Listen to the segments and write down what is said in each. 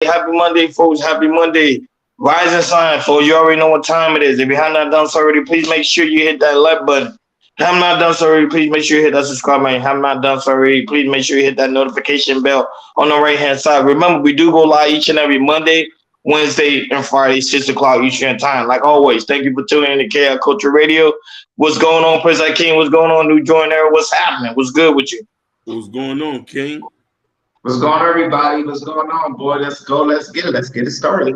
Happy Monday, folks. Happy Monday. Rise and shine, folks. You already know what time it is. If you have not done so already, please make sure you hit that like button. Have not done so already, please make sure you hit that subscribe button. Have not done so already, please make sure you hit that notification bell on the right hand side. Remember, we do go live each and every Monday, Wednesday, and Friday, 6 o'clock Eastern time. Like always, thank you for tuning in to KI Culture Radio. What's going on, President King? What's going on, New Joiner? What's happening? What's good with you? What's going on, King? What's going on, everybody? What's going on, boy? Let's go. Let's get it. Let's get it started.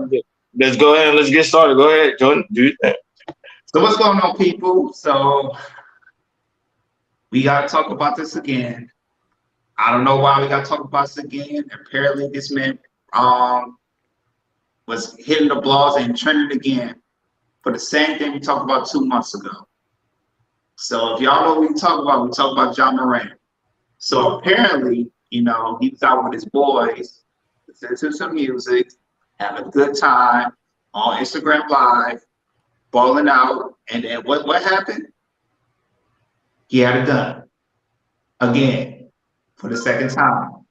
Let's go ahead and let's get started. Go ahead, Jordan. Do your thing. So what's going on, people? So we gotta talk about this again. I don't know why we gotta talk about this again. Apparently, this man was hitting the blogs and trending again for the same thing we talked about 2 months ago. So if y'all know what we talk about Ja Morant. So apparently, he was out with his boys, listening to some music, having a good time on Instagram Live, balling out, and then what happened? He had a gun again for the second time.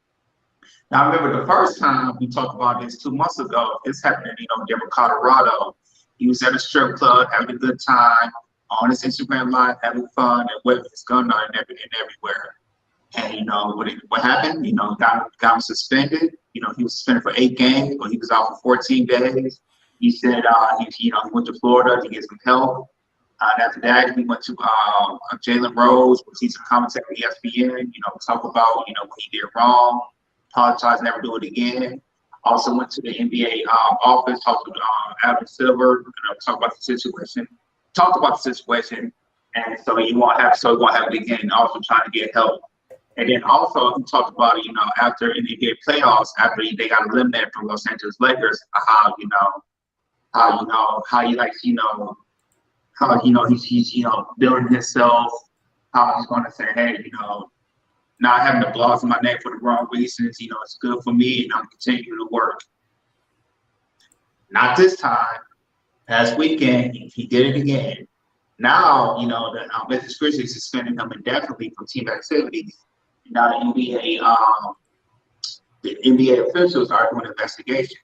Now, I remember the first time we talked about this 2 months ago. This happened in Denver, Colorado. He was at a strip club having a good time on his Instagram Live, having fun, and with his gun on and everywhere. And what happened? Got him suspended. He was suspended for 8 games, but he was out for 14 days. He said he went to Florida to get some help. And after that, he went to Jalen Rose, which he's a commentator at ESPN. Talk about what he did wrong, apologize, never do it again. Also went to the NBA office, talked with Adam Silver, talked about the situation. And so he won't have it again. Also trying to get help. And then also he talked about after in the NBA playoffs, after they got eliminated from Los Angeles Lakers, how he likes he's building himself, how he's going to say, hey, not having the blogs in my neck for the wrong reasons, it's good for me and I'm continuing to work. Not this time. Past weekend, he did it again. Now, the Memphis Grizzlies suspended him indefinitely from team activities. Now the NBA officials are doing an investigation.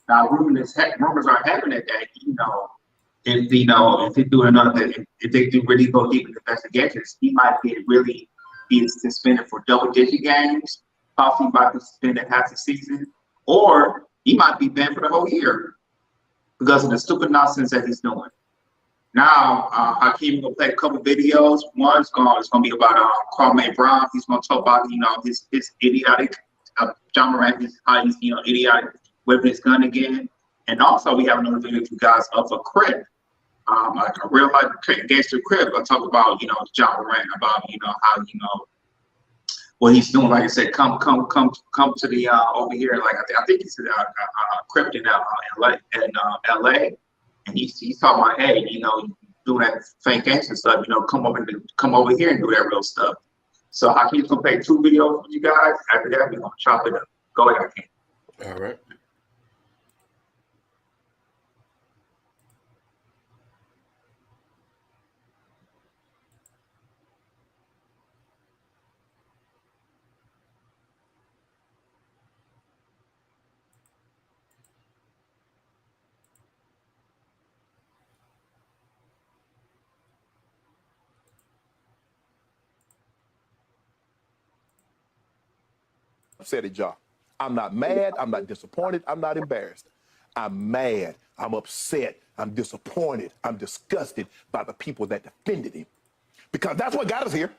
Now rumors are happening that if they do really go deep in investigations, he might be suspended for double-digit games, possibly might be suspended half the season, or he might be banned for the whole year because of the stupid nonsense that he's doing. Now, Hakeem will play a couple videos. One's going to be about Kwame Brown. He's going to talk about his idiotic Ja Morant, how he's idiotic whipping his gun again. And also, we have another video for you guys of a crib, like a real life gangster crib. I'll talk about Ja Morant, about how what he's doing. Like I said, come to the over here. Like I think he's crib in LA. And he's talking about, hey, doing that fake gangster stuff, come over here and do that real stuff. So Hakeem's gonna play 2 videos with you guys. After that, we're gonna chop it up. Go ahead, Hakeem. All right. Said it, y'all. I'm not mad. I'm not disappointed. I'm not embarrassed. I'm mad. I'm upset. I'm disappointed. I'm disgusted by the people that defended him. Because that's what got us here.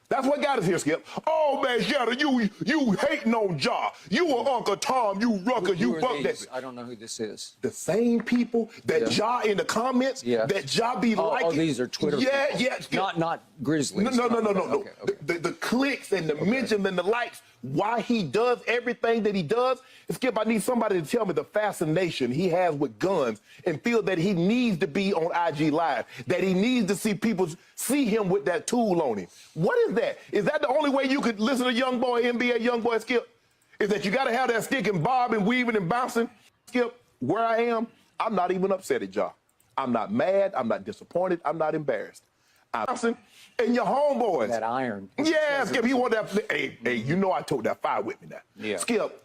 That's what got us here, Skip. Oh, man, Shadow, you hating on Ja. You were Uncle Tom, you rucker, you fuck that. I don't know who this is. The same people that Ja in the comments, that Ja be liking. Oh, these are Twitter people. Yeah, Skip. Not Grizzlies. No. Okay. The clicks and the mentions and the likes, why he does everything that he does. Skip, I need somebody to tell me the fascination he has with guns and feel that he needs to be on IG Live, that he needs to see people see him with that tool on him. What is that? Is that the only way you could listen to Young Boy, NBA Young Boy, Skip? Is that you got to have that stick and bob and weaving and bouncing? Skip, where I am, I'm not even upset at y'all. I'm not mad. I'm not disappointed. I'm not embarrassed. I'm bouncing. And your homeboys. That iron. Yeah, Skip, he want that. Hey, you know I told that fire with me now. Yeah. Skip,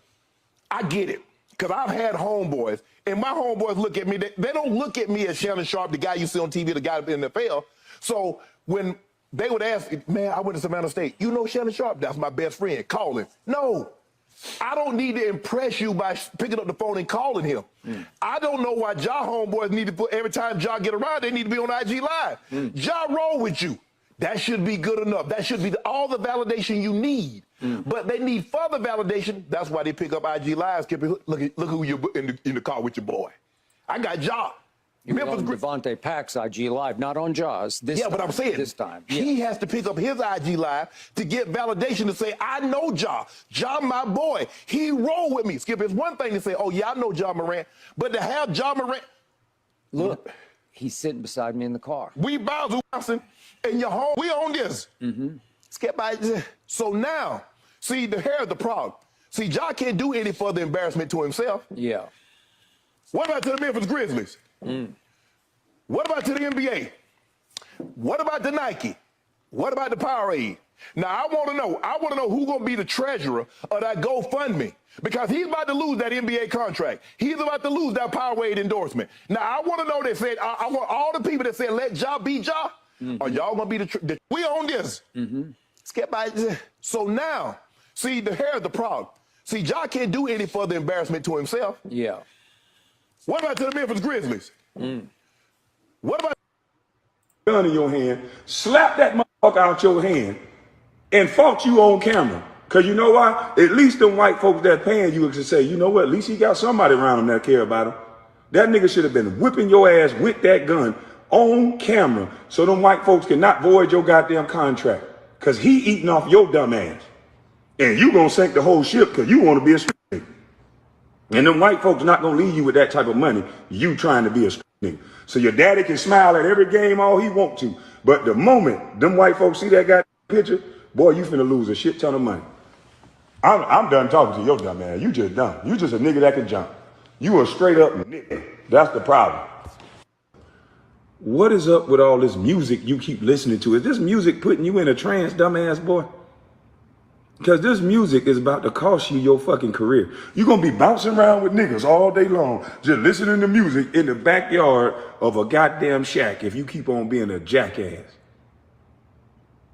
I get it. because I've had homeboys, and my homeboys look at me, they don't look at me as Shannon Sharp, the guy you see on TV, the guy in the NFL. So when they would ask, man, I went to Savannah State. You know Shannon Sharp? That's my best friend. Call him. No. I don't need to impress you by picking up the phone and calling him. I don't know why Ja homeboys need to put, every time Ja get around, they need to be on IG Live. Ja roll with you. That should be good enough. That should be all the validation you need. But they need further validation. That's why they pick up IG Live. Look who you're in the car with your boy. I got Ja. You're on Devontae Pack's IG Live, not on Jaws. But I'm saying this time. He has to pick up his IG Live to get validation to say, I know Ja. Ja, my boy. He roll with me. Skip, it's one thing to say, oh, yeah, I know Ja Morant. But to have Ja Morant. Look, he's sitting beside me in the car. We bouncing, and you're home. We on this. Skip, so now, see, here's the problem. See, Ja can't do any further embarrassment to himself. Yeah. What about to the Memphis Grizzlies? What about to the NBA? What about the Nike? What about the Powerade? Now, I want to know who's going to be the treasurer of that GoFundMe, because he's about to lose that NBA contract. He's about to lose that Powerade endorsement. Now, I want to know that said, I want all the people that said, let Ja be Ja. Are y'all going to be we on this? Skip by. So now, see, here's the problem. See, Ja can't do any further embarrassment to himself. Yeah. What about to the Memphis Grizzlies? What about Gun in your hand, slap that motherfucker out your hand, and fought you on camera. Cause you know why? At least them white folks that paying you can say, you know what? At least he got somebody around him that care about him. That nigga should have been whipping your ass with that gun on camera, so them white folks cannot void your goddamn contract. Cause he eating off your dumb ass, and you gonna sink the whole ship cause you want to be a street nigga. And them white folks not gonna leave you with that type of money. You trying to be a street nigga. So your daddy can smile at every game all he want to, but the moment them white folks see that goddamn picture, boy, you finna lose a shit ton of money. I'm done talking to your dumb ass. You just dumb. You just a nigga that can jump. You a straight up nigga. That's the problem. What is up with all this music you keep listening to? Is this music putting you in a trance, dumbass boy? Because this music is about to cost you your fucking career. You're going to be bouncing around with niggas all day long, just listening to music in the backyard of a goddamn shack if you keep on being a jackass.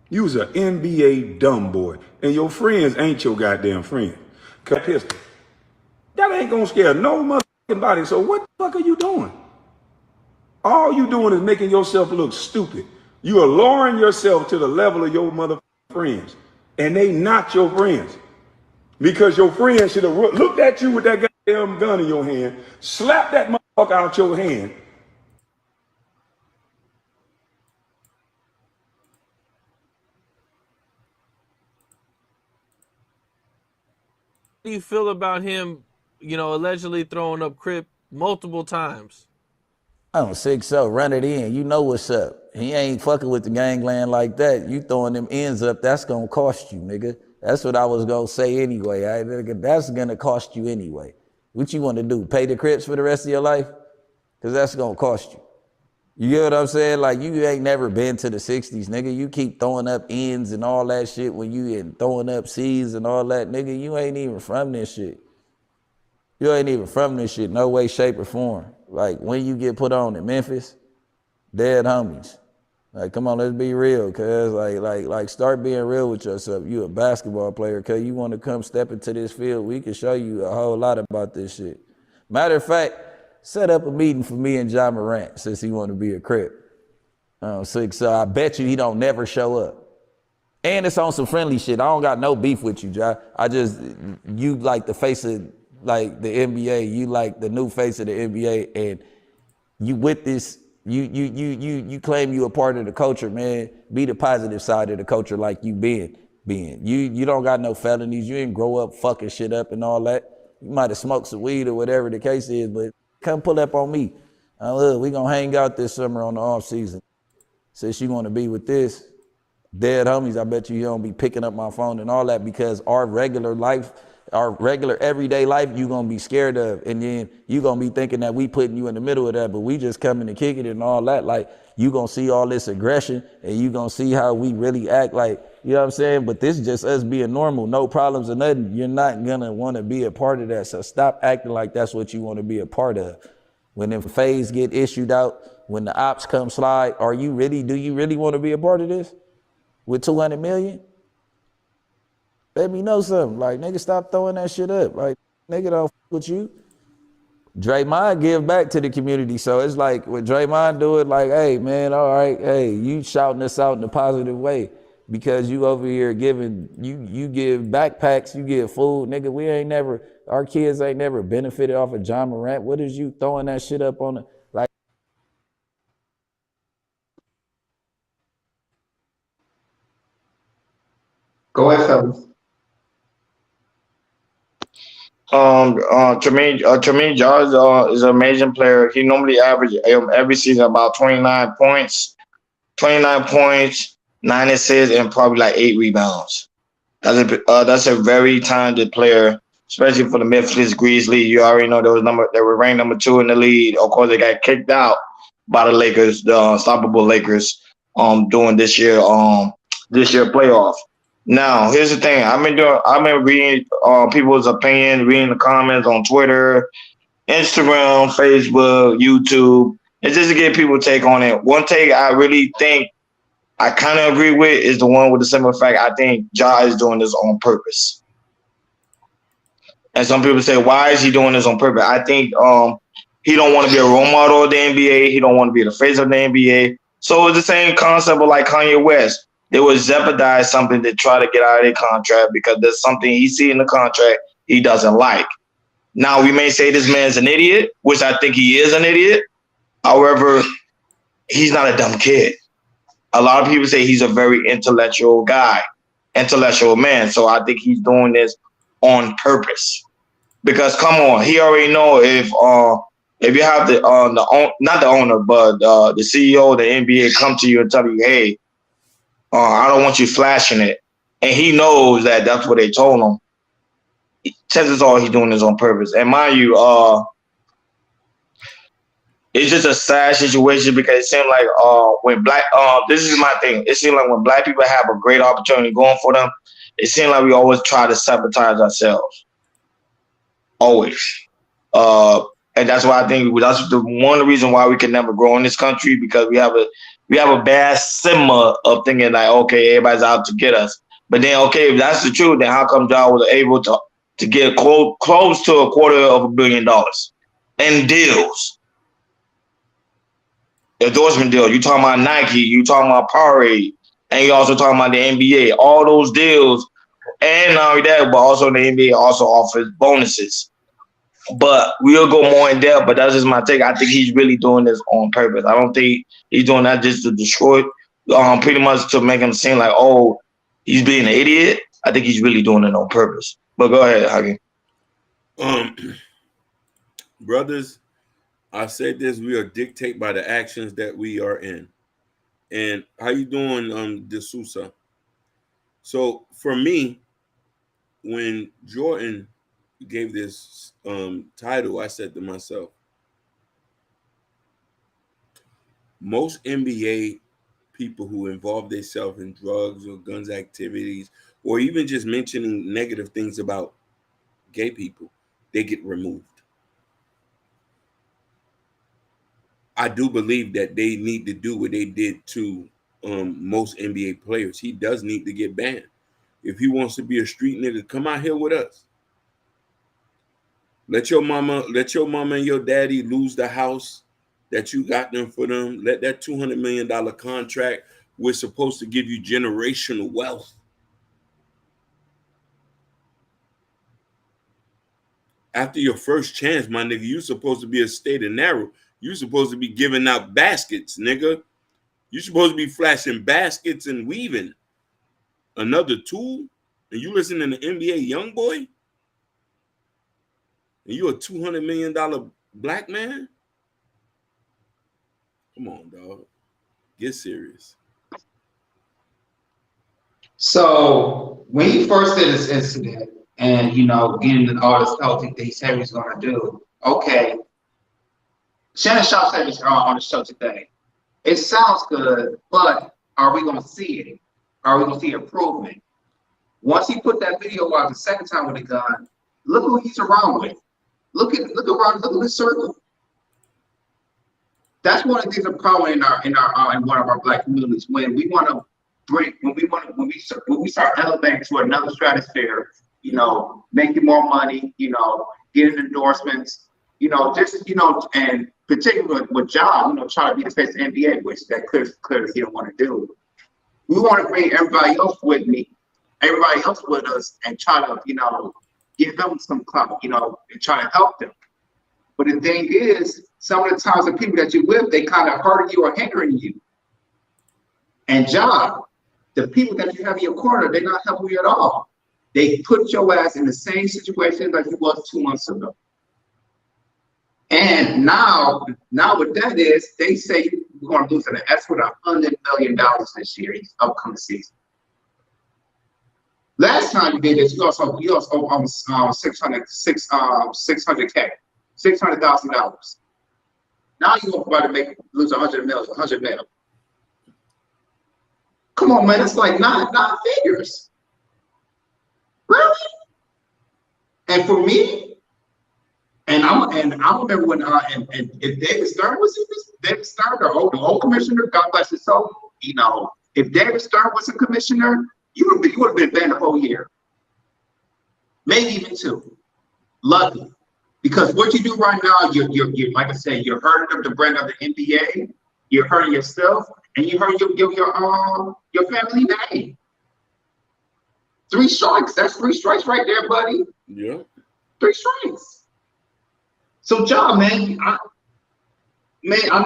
You's an NBA dumb boy, and your friends ain't your goddamn friend. Pistol. That ain't going to scare no motherfucking body, so what the fuck are you doing? All you doing is making yourself look stupid. You are lowering yourself to the level of your motherfucking friends. And they not your friends. Because your friends should have looked at you with that goddamn gun in your hand, slapped that motherfucker out your hand. How do you feel about him, allegedly throwing up Crip multiple times? Oh, 6-0, run it in. You know what's up. He ain't fucking with the gangland like that. You throwing them ends up, that's gonna cost you, nigga. That's what I was gonna say anyway. That's gonna cost you anyway. What you wanna do, pay the Crips for the rest of your life? Cause that's gonna cost you. You get what I'm saying? Like, you ain't never been to the 60s, nigga. You keep throwing up ends and all that shit when you in throwing up C's and all that, nigga. You ain't even from this shit. You ain't even from this shit, no way, shape, or form. Like, when you get put on in Memphis, dead homies. Like, come on, let's be real, cuz. Like, start being real with yourself. You a basketball player, cuz. You want to come step into this field, we can show you a whole lot about this shit. Matter of fact, set up a meeting for me and Ja Morant, since he want to be a Crip. So I bet you he don't never show up. And it's on some friendly shit. I don't got no beef with you, Ja. You like the face of, like, the NBA. You like the new face of the NBA, and you with this, you claim you a part of the culture, man. Be the positive side of the culture like you been. You don't got no felonies. You didn't grow up fucking shit up and all that. You might have smoked some weed or whatever the case is, but come pull up on me. Look, we gonna hang out this summer on the off season. Since you wanna be with this, dead homies, I bet you don't be picking up my phone and all that, because our regular life our regular everyday life, you gonna be scared of, and then you gonna be thinking that we putting you in the middle of that, but we just coming to kick it and all that. Like, you gonna see all this aggression, and you gonna see how we really act. Like, you know what I'm saying? But this is just us being normal, no problems or nothing. You're not gonna want to be a part of that. So stop acting like that's what you want to be a part of. When them phase get issued out, when the ops come slide, do you really want to be a part of this with 200 million? Let me know something. Like, nigga, stop throwing that shit up. Like, nigga, don't fuck with you. Draymond give back to the community. So it's like, when Draymond do it, like, hey, man, all right, hey, you shouting us out in a positive way because you over here giving, you give backpacks, you give food. Nigga, our kids ain't never benefited off of John Morant. What is you throwing that shit up on the, like, Go ahead, fellas. Tremaine Jones is an amazing player. He normally averages every season about 29 points, 9 assists, and probably like 8 rebounds. That's a very talented player, especially for the Memphis Grizzlies. You already know they were ranked number 2 in the league. Of course, they got kicked out by the Lakers, the unstoppable Lakers, during this year playoff. Now, here's the thing. I've been reading people's opinion, reading the comments on Twitter, Instagram, Facebook, YouTube. It's just to get people take on it. One take I really think I kind of agree with is the one with the simple fact I think Ja is doing this on purpose. And some people say, why is he doing this on purpose? I think he don't want to be a role model of the NBA. He don't want to be the face of the NBA. So it's the same concept of like Kanye West. They would jeopardize something to try to get out of their contract because there's something he see in the contract he doesn't like. Now, we may say this man's an idiot, which I think he is an idiot. However, he's not a dumb kid. A lot of people say he's a very intellectual guy, intellectual man. So I think he's doing this on purpose. Because come on, he already know if you have not the owner, but the CEO of the NBA come to you and tell you, hey, I don't want you flashing it, and he knows that that's what they told him. Chances are he's doing this on purpose. And mind you, it's just a sad situation because it seems like when this is my thing. It seems like when black people have a great opportunity going for them, it seems like we always try to sabotage ourselves. Always. And that's why I think that's one of the reasons why we can never grow in this country, because we have a bad stigma of thinking like, okay, everybody's out to get us. But then, okay, if that's the truth, then how come y'all was able to get close to $250 million in deals? Endorsement deal. You talking about Nike, you talking about Powerade, and you also talking about the NBA. All those deals, and not only that, but also the NBA also offers bonuses. But we'll go more in depth. But that's just my take. I think he's really doing this on purpose. I don't think he's doing that just to destroy, pretty much to make him seem like, oh, he's being an idiot. I think he's really doing it on purpose. But go ahead, Hakeem. Brothers, I said this: we are dictated by the actions that we are in. And how you doing, D'Souza? So for me, when Jordan gave this title, I said to myself, most NBA people who involve themselves in drugs or guns activities, or even just mentioning negative things about gay people, they get removed. I do believe that they need to do what they did to most NBA players. He does need to get banned. If he wants to be a street nigga, come out here with us. Let your mama and your daddy lose the house that you got them for them. Let that $200 million contract, we're supposed to give you generational wealth. After your first chance, my nigga, you supposed to be a state of narrow. You supposed to be giving out baskets, nigga. You supposed to be flashing baskets and weaving. Another tool? And you listening to NBA Youngboy? And you a $200 million black man? Come on, dog. Get serious. So when he first did this incident, and getting all the stuff that he said he was gonna do. Okay, Shannon Sharp said this on the show today. It sounds good, but are we gonna see it? Are we gonna see improvement? Once he put that video out the second time with a gun, look who he's around with. Look at his circle. That's one of the things that problem in one of our black communities when we want to when we start elevating to another stratosphere, making more money, getting endorsements, and particularly with Ja, trying to be the face of the NBA, which that clearly he don't want to do. We want to bring everybody else with us, and try to, give them some clout, and try to help them. But the thing is, some of the times the people that you're with, they kind of hurting you or hindering you. And Ja, the people that you have in your corner, they're not helping you at all. They put your ass in the same situation like you was 2 months ago. And now what that is, they say we're going to lose an estimate of $100 million this year, upcoming season. Last time you did this, you also almost $600,000. Now you're about to lose $100 million. Come on, man, it's like nine figures. Really? And for me, and I remember when if David Stern was in this, David Stern, the old commissioner, God bless his soul, if David Stern was a commissioner, you would have been banned the whole year. Maybe even 2. Lucky. Because what you do right now, you're like I said, you're hurting the brand of the NBA, you're hurting yourself, and you hurt your family name. 3 strikes. That's 3 strikes right there, buddy. Yeah. 3 strikes. So, Ja, man, I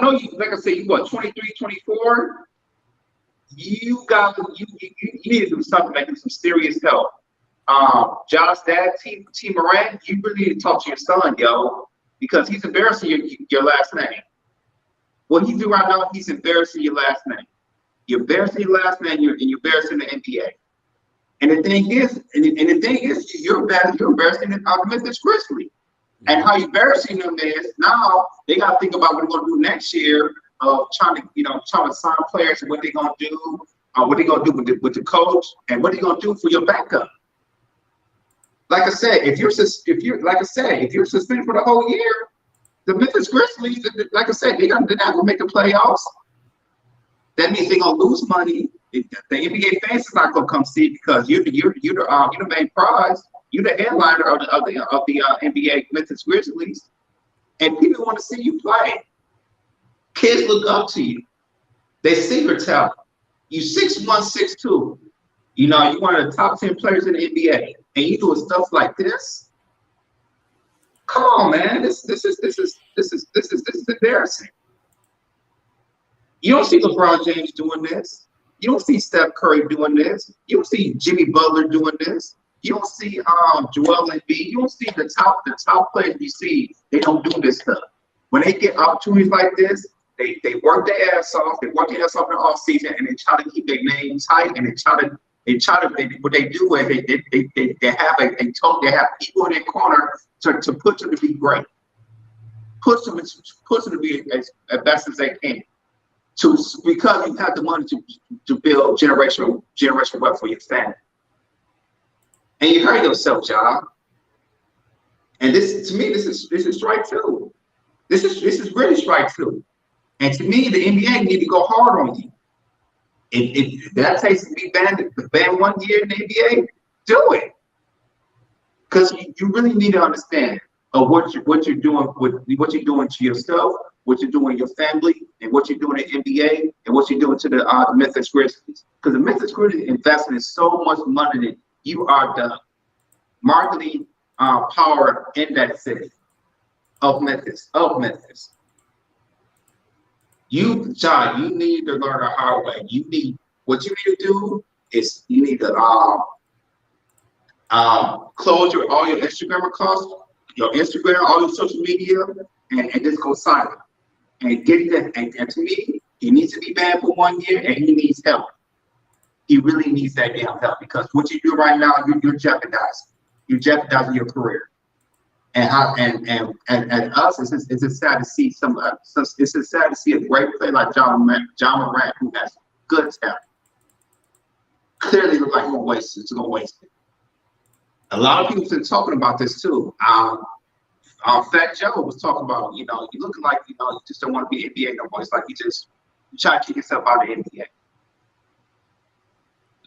know you. Like I said, you what, 23, 24. You need to do something, making some serious help. Ja's dad, T. Morant, you really need to talk to your son, yo, because he's embarrassing your last name. What he do right now, he's embarrassing your last name. You're embarrassing your last name, and you're embarrassing the NBA. And the thing is, you're embarrassing the Memphis Grizzlies. And how embarrassing them is now they got to think about what they're going to do next year of trying to sign players and what they're going to do, what they're going to do with the coach, and what they're going to do for your backup. Like I said, if you're suspended for the whole year, the Memphis Grizzlies, like I said, they're not going to make the playoffs. That means they're going to lose money. The NBA fans is not going to come see it because you're the main prize. You're the headliner of the NBA Memphis Grizzlies, and people want to see you play. Kids look up to you. They see your talent. You 6'1", 6'2". You're one of the top 10 players in the NBA, and you doing stuff like this. Come on, man. This is embarrassing. You don't see LeBron James doing this. You don't see Steph Curry doing this. You don't see Jimmy Butler doing this. You don't see Joel Embiid. You don't see the top players you see. They don't do this stuff. When they get opportunities like this, they work their ass off. They work their ass off in the off season, and they try to keep their name tight. And what they do is they have people in their corner to push them to be great, push them to be as best as they can. Because you have the money to build generational wealth for your family. And you hurt yourself, John. And this, to me, this is strike 2. This is really strike 2. And to me, the NBA need to go hard on you. If that takes to be banned 1 year in the NBA, do it. Because you really need to understand what you're doing to yourself, what you're doing to your family, and what you're doing in the NBA, and what you're doing to the Memphis Grizzlies. Because the Memphis Grizzlies invested in so much money that you are the marketing power in that city of Memphis. You, John, you need to learn the hard way. What you need to do is you need to close all your Instagram accounts, all your social media, and just go silent. And get that. And to me, he needs to be banned for 1 year, and he needs help. He really needs that damn help because what you do right now, you're jeopardizing. you're jeopardizing your career. And us, it's just sad to see it's just sad to see a great player like John Morant, who has good talent, clearly look like he's gonna waste it. A lot of people have been talking about this too. Fat Joe was talking about, you looking like, you just don't want to be NBA no more. It's like you try to kick yourself out of the NBA.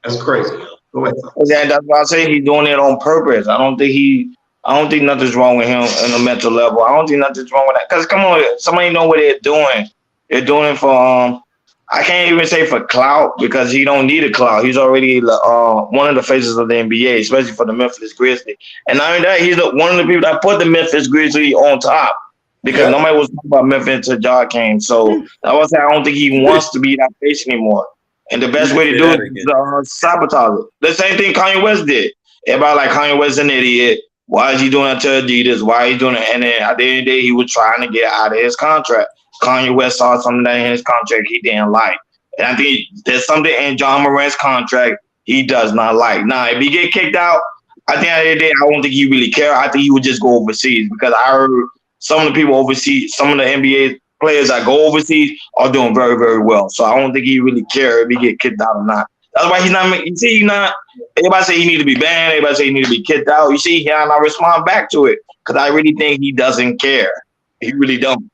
That's crazy. Go ahead. Yeah, that's why I say he's doing it on purpose. I don't think nothing's wrong with him on the mental level. I don't think nothing's wrong with that. Cause come on, somebody know what they're doing. They're doing it for I can't even say for clout because he don't need a clout. He's already one of the faces of the NBA, especially for the Memphis Grizzlies. And not only that, he's one of the people that put the Memphis Grizzlies on top because nobody was talking about Memphis until Ja came. So I was saying I don't think he wants to be that face anymore. And the best way to do it is sabotage it. The same thing Kanye West did. Everybody like Kanye West an idiot. Why is he doing that to Adidas? Why is he doing it? And then at the end of the day, he was trying to get out of his contract. Kanye West saw something in his contract he didn't like. And I think there's something in John Morant's contract he does not like. Now, if he get kicked out, I think at the end of the day, I don't think he really care. I think he would just go overseas because I heard some of the people overseas, some of the NBA players that go overseas are doing very, very well. So I don't think he really care if he get kicked out or not. That's why he's not. You see, he's not. Everybody say he need to be banned. Everybody say he need to be kicked out. You see, he not respond back to it because I really think he doesn't care. He really don't.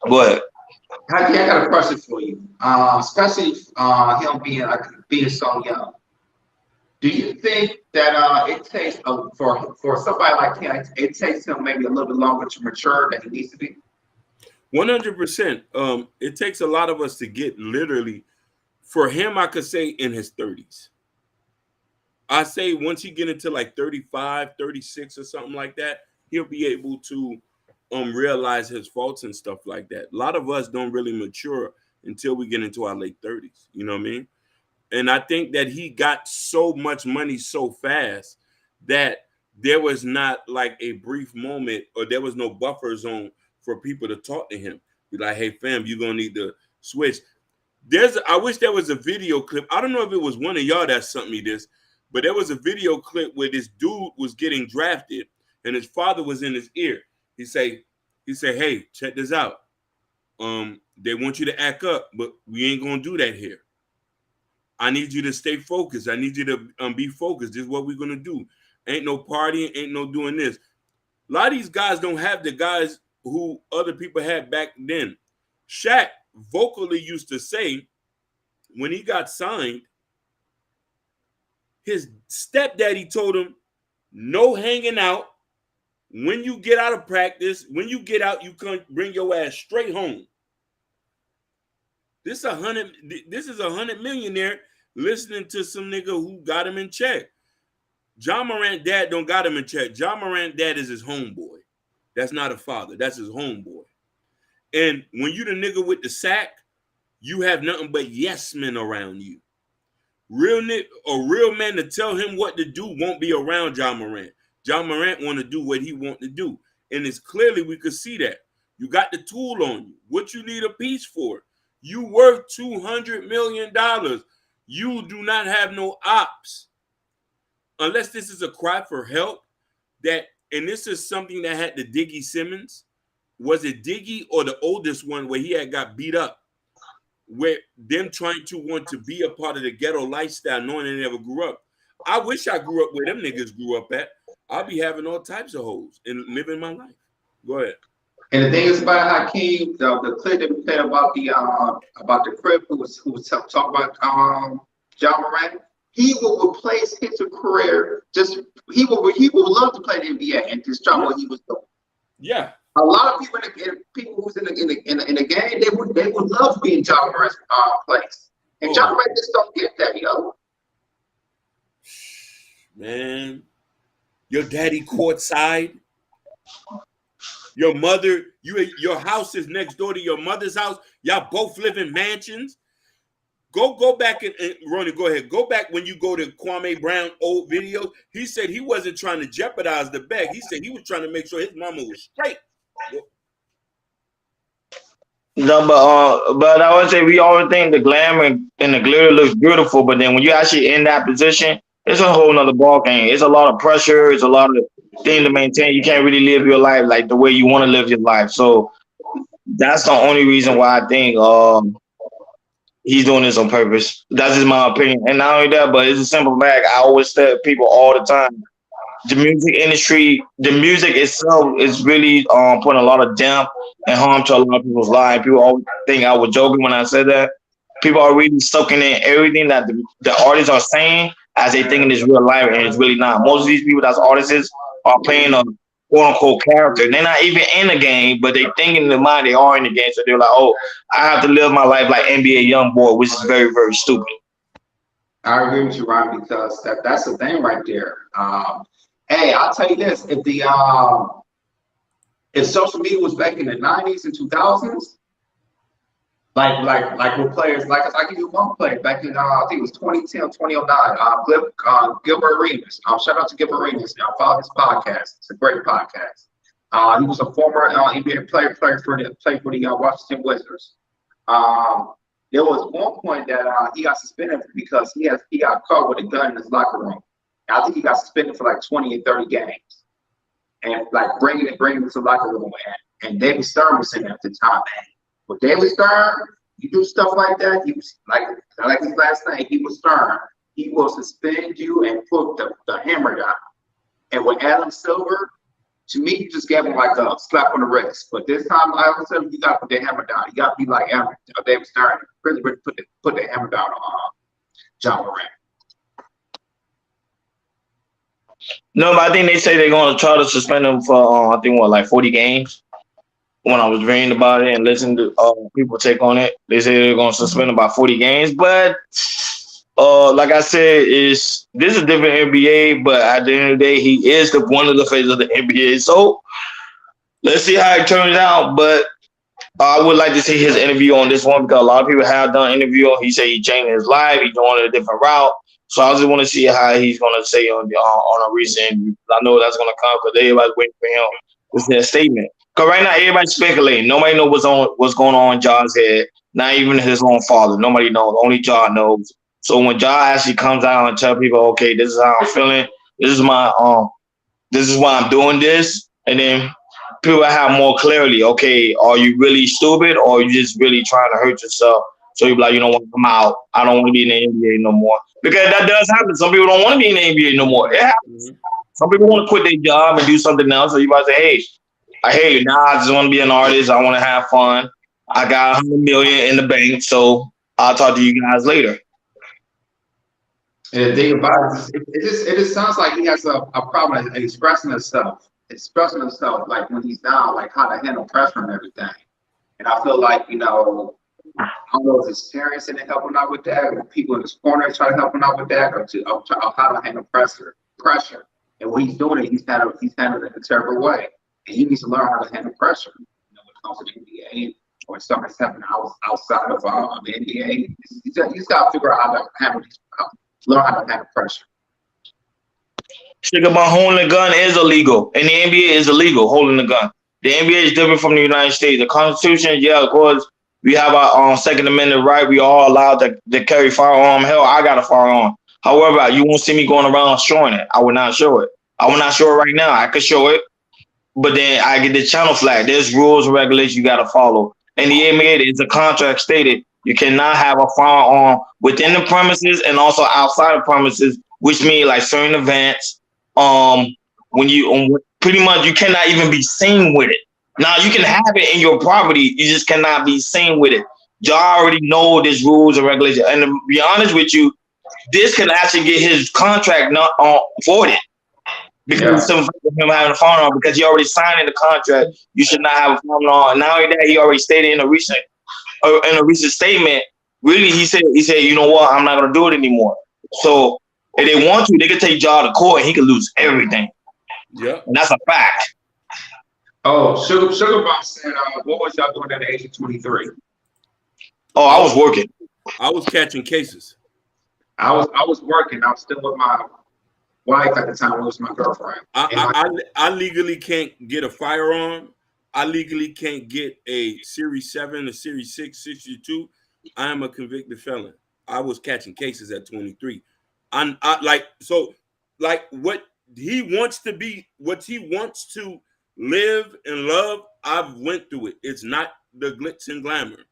But I got a question for you, especially him being so young. Do you think that it takes for somebody like him, it takes him maybe a little bit longer to mature than he needs to be? 100%. It takes a lot of us to get literally. For him, I could say in his 30s. I say once he get into like 35, 36 or something like that, he'll be able to realize his faults and stuff like that. A lot of us don't really mature until we get into our late 30s. You know what I mean? And I think that he got so much money so fast that there was not like a brief moment or there was no buffer zone for people to talk to him. Be like, hey, fam, you're going to need to switch. I wish there was a video clip. I don't know if it was one of y'all that sent me this, but there was a video clip where this dude was getting drafted and his father was in his ear. He say, hey, check this out. They want you to act up, but we ain't gonna do that here. I need you to stay focused. I need you to be focused. This is what we're gonna do. Ain't no partying, ain't no doing this. A lot of these guys don't have the guys who other people had back then. Shaq vocally used to say when he got signed, his stepdaddy told him, no hanging out. When you get out of practice, when you get out, you can bring your ass straight home. This is a 100 millionaire listening to some nigga who got him in check. John Morant dad don't got him in check. John Morant dad is his homeboy. That's not a father. That's his homeboy. And when you the nigga with the sack, you have nothing but yes men around you. A real man to tell him what to do won't be around John Morant. John Morant want to do what he want to do. And it's clearly we could see that. You got the tool on you. What you need a piece for? You worth $200 million. You do not have no ops. Unless this is a cry for help. And this is something that had the Diggy Simmons. Was it Diggy or the oldest one where he had got beat up? Where them trying to want to be a part of the ghetto lifestyle knowing they never grew up. I wish I grew up where them niggas grew up at. I'll be having all types of hoes and living my life. Go ahead. And the thing is about Hakeem, the clip that we played about the crib who was talking about John Morant, he will replace his career. He would love to play the NBA and just try what he was doing. Yeah. A lot of people who's in the game, they would love to be in John Morant's place. And John Morant just don't get that, Man, your daddy courtside. Your mother, your house is next door to your mother's house. Y'all both live in mansions. Go back and Ronnie, go ahead. Go back when you go to Kwame Brown old videos. He said he wasn't trying to jeopardize the bag. He said he was trying to make sure his mama was straight. No, but I would say we always think the glamour and the glitter looks beautiful, but then when you actually in that position, it's a whole nother ball game. It's a lot of pressure. It's a lot of things to maintain. You can't really live your life like the way you want to live your life. So that's the only reason why I think he's doing this on purpose. That's just my opinion. And not only that, but it's a simple fact. I always tell people all the time, the music industry, the music itself is really putting a lot of damp and harm to a lot of people's lives. People always think I was joking when I said that. People are really soaking in everything that the artists are saying as they thinking it's real life, and it's really not. Most of these people that's artists are playing a quote unquote character. They're not even in the game, but they thinking in their mind they are in the game. So they're like, oh, I have to live my life like NBA young boy, which is very, very stupid. I agree with you, Ron, because that's the thing right there. Hey, I'll tell you this: if social media was back in the '90s and 2000s, like with players, like I give you one player back in I think it was 2010, 2009. Gilbert Arenas. Shout out to Gilbert Arenas. I follow his podcast. It's a great podcast. He was a former NBA player, played for the Washington Wizards. There was one point that he got suspended because he got caught with a gun in his locker room. I think he got suspended for like 20 and 30 games, and like bringing him to the locker room. And David Stern was saying at the time, man, with David Stern, you do stuff like that, he was like his last name, he was Stern. He will suspend you and put the hammer down. And with Adam Silver, to me, you just gave him like a slap on the wrist. But this time, Adam Silver, you got to put the hammer down. You got to be like David Stern. Really put the hammer down on John Morant. No, but I think they say they're going to try to suspend him for I think like 40 games. When I was reading about it and listening to people take on it, they say they're going to suspend about 40 games. But like I said, this is a different NBA. But at the end of the day, he is one of the faces of the NBA. So let's see how it turns out. But I would like to see his interview on this one because a lot of people have done interview. He said he changed his life. He's going a different route. So I just want to see how he's going to say on a recent interview. I know that's going to come because everybody's waiting for him to say a statement. Because right now everybody's speculating. Nobody knows what's going on in Ja's head. Not even his own father. Nobody knows. Only Ja knows. So when Ja actually comes out and tell people, okay, this is how I'm feeling. This is why I'm doing this, and then people have more clarity. Okay, are you really stupid or are you just really trying to hurt yourself? So you're like, you don't want to come out. I don't want to be in the NBA no more. Because that does happen. Some people don't want to be in the NBA no more. It happens. Some people want to quit their job and do something else. So you might say, hey, now I just want to be an artist. I want to have fun. I got 100 million in the bank. So I'll talk to you guys later. And the thing about it just sounds like he has a problem expressing himself. Expressing himself, like when he's down, like how to handle pressure and everything. And I feel like, I don't know if his parents didn't help him out with that, or people in his corner try to help him out with that, or how to handle pressure. And when he's doing it, he's handled it in a terrible way. And he needs to learn how to handle pressure. When it comes to the NBA, or something's happening outside of the NBA, he's got to figure out how to handle learn how to handle pressure. Shit about holding a gun is illegal. And the NBA is illegal, holding a gun. The NBA is different from the United States. The Constitution, yeah, of course, we have our Second Amendment right. We all allowed to carry firearm. Hell, I got a firearm. However, you won't see me going around showing it. I will not show it. I will not show it right now. I could show it, but then I get the channel flag. There's rules and regulations you got to follow. And the NBA, it's a contract stated you cannot have a firearm within the premises and also outside of premises, which means like certain events. When you pretty much you cannot even be seen with it. Now you can have it in your property, you just cannot be seen with it. Y'all already know there's rules and regulations. And to be honest with you, this can actually get his contract not voided because of him having a firearm because he already signed in the contract. You should not have a firearm. And not only that, he already stated in a recent statement. Really, he said, you know what, I'm not gonna do it anymore. So if they want to, they could take Ja to court and he could lose everything. Yeah. And that's a fact. Oh, Sugar Bomb said, what was y'all doing at the age of 23? Oh, I was working. I was catching cases. I was working. I was still with my wife at the time. It was my girlfriend. I legally can't get a firearm. I legally can't get a Series 7, a Series 6, 62. I am a convicted felon. I was catching cases at 23. I like so like what he wants to be, what he wants to live and love. I've went through it. It's not the glitz and glamour.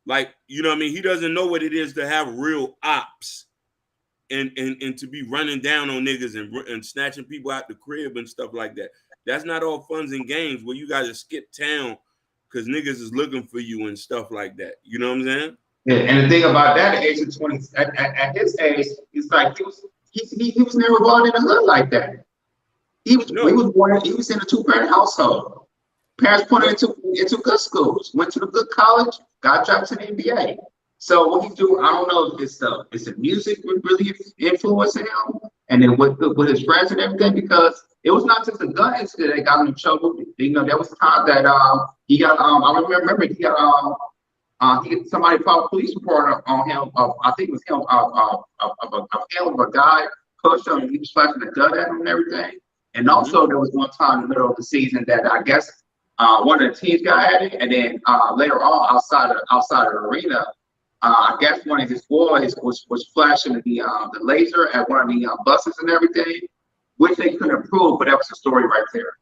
Like, you know what I mean? He doesn't know what it is to have real ops and to be running down on niggas and snatching people out the crib and stuff like that. That's not all funs and games where you guys just skip town because niggas is looking for you and stuff like that. You know what I'm saying? Yeah, and the thing about that, at the age of 20, at his age, it's like he was never born in the hood like that. He was born. He was in a two-parent household. Parents put him into good schools, went to the good college, got drafted to the NBA. So what he do, I don't know if it's the music would really influence him, and then with his friends and everything, because it was not just the gun incident that got him in trouble. You know, there was time that he got I remember he got somebody filed a police report on him. I think it was him of a guy pushed him. He was flashing a gun at him and everything. And also there was one time in the middle of the season that I guess one of the teams got at it, and then later on outside of the arena, I guess one of his boys was flashing the laser at one of the buses and everything, which they couldn't prove, but that was the story right there.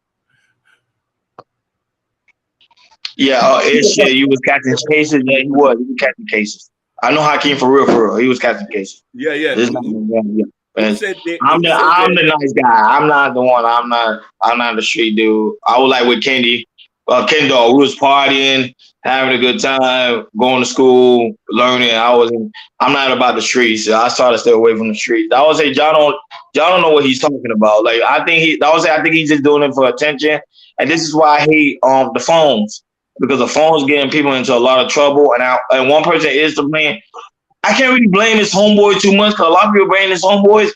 Yeah, shit, you was catching cases. Yeah, he was catching cases. I know Hakeem for real. He was catching cases. Yeah. I'm the nice guy. I'm not the one. I'm not the street dude. I was like with Kendall. We was partying, having a good time, going to school, learning. I'm not about the streets. I started to stay away from the streets. I would say y'all don't know what he's talking about. Like I think he's just doing it for attention. And this is why I hate the phones, because the phones getting people into a lot of trouble. And one person is to blame. I can't really blame his homeboy too much, because a lot of people blame his homeboys.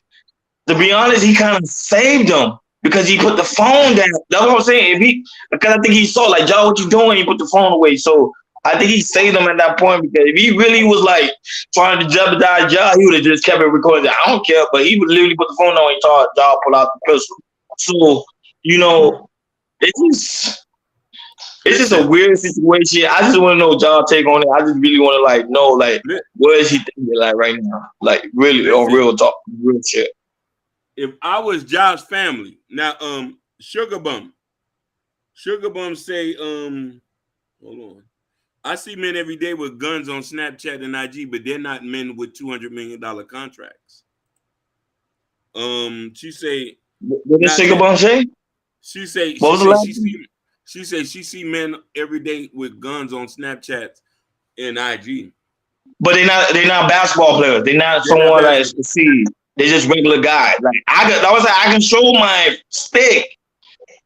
To be honest, he kind of saved them because he put the phone down. That's what I'm saying. Because I think he saw like, y'all, what you doing? He put the phone away. So I think he saved them at that point, because if he really was like trying to jeopardize y'all, he would have just kept it recorded. I don't care, but he would literally put the phone on and told y'all pull out the pistol. So, you know, it's just a weird situation. I just want to know y'all take on it. I just really want to like know like what is he thinking like right now? Like really on real talk, real shit. If I was Josh's family, now Sugar Bum say, hold on. I see men every day with guns on Snapchat and IG, but they're not men with $200 million contracts. She say, what did Sugar Bum say? She see men every day with guns on Snapchat and IG. But they're not basketball players. They're not someone that is succeed. They're just regular guys. Like I can show my stick.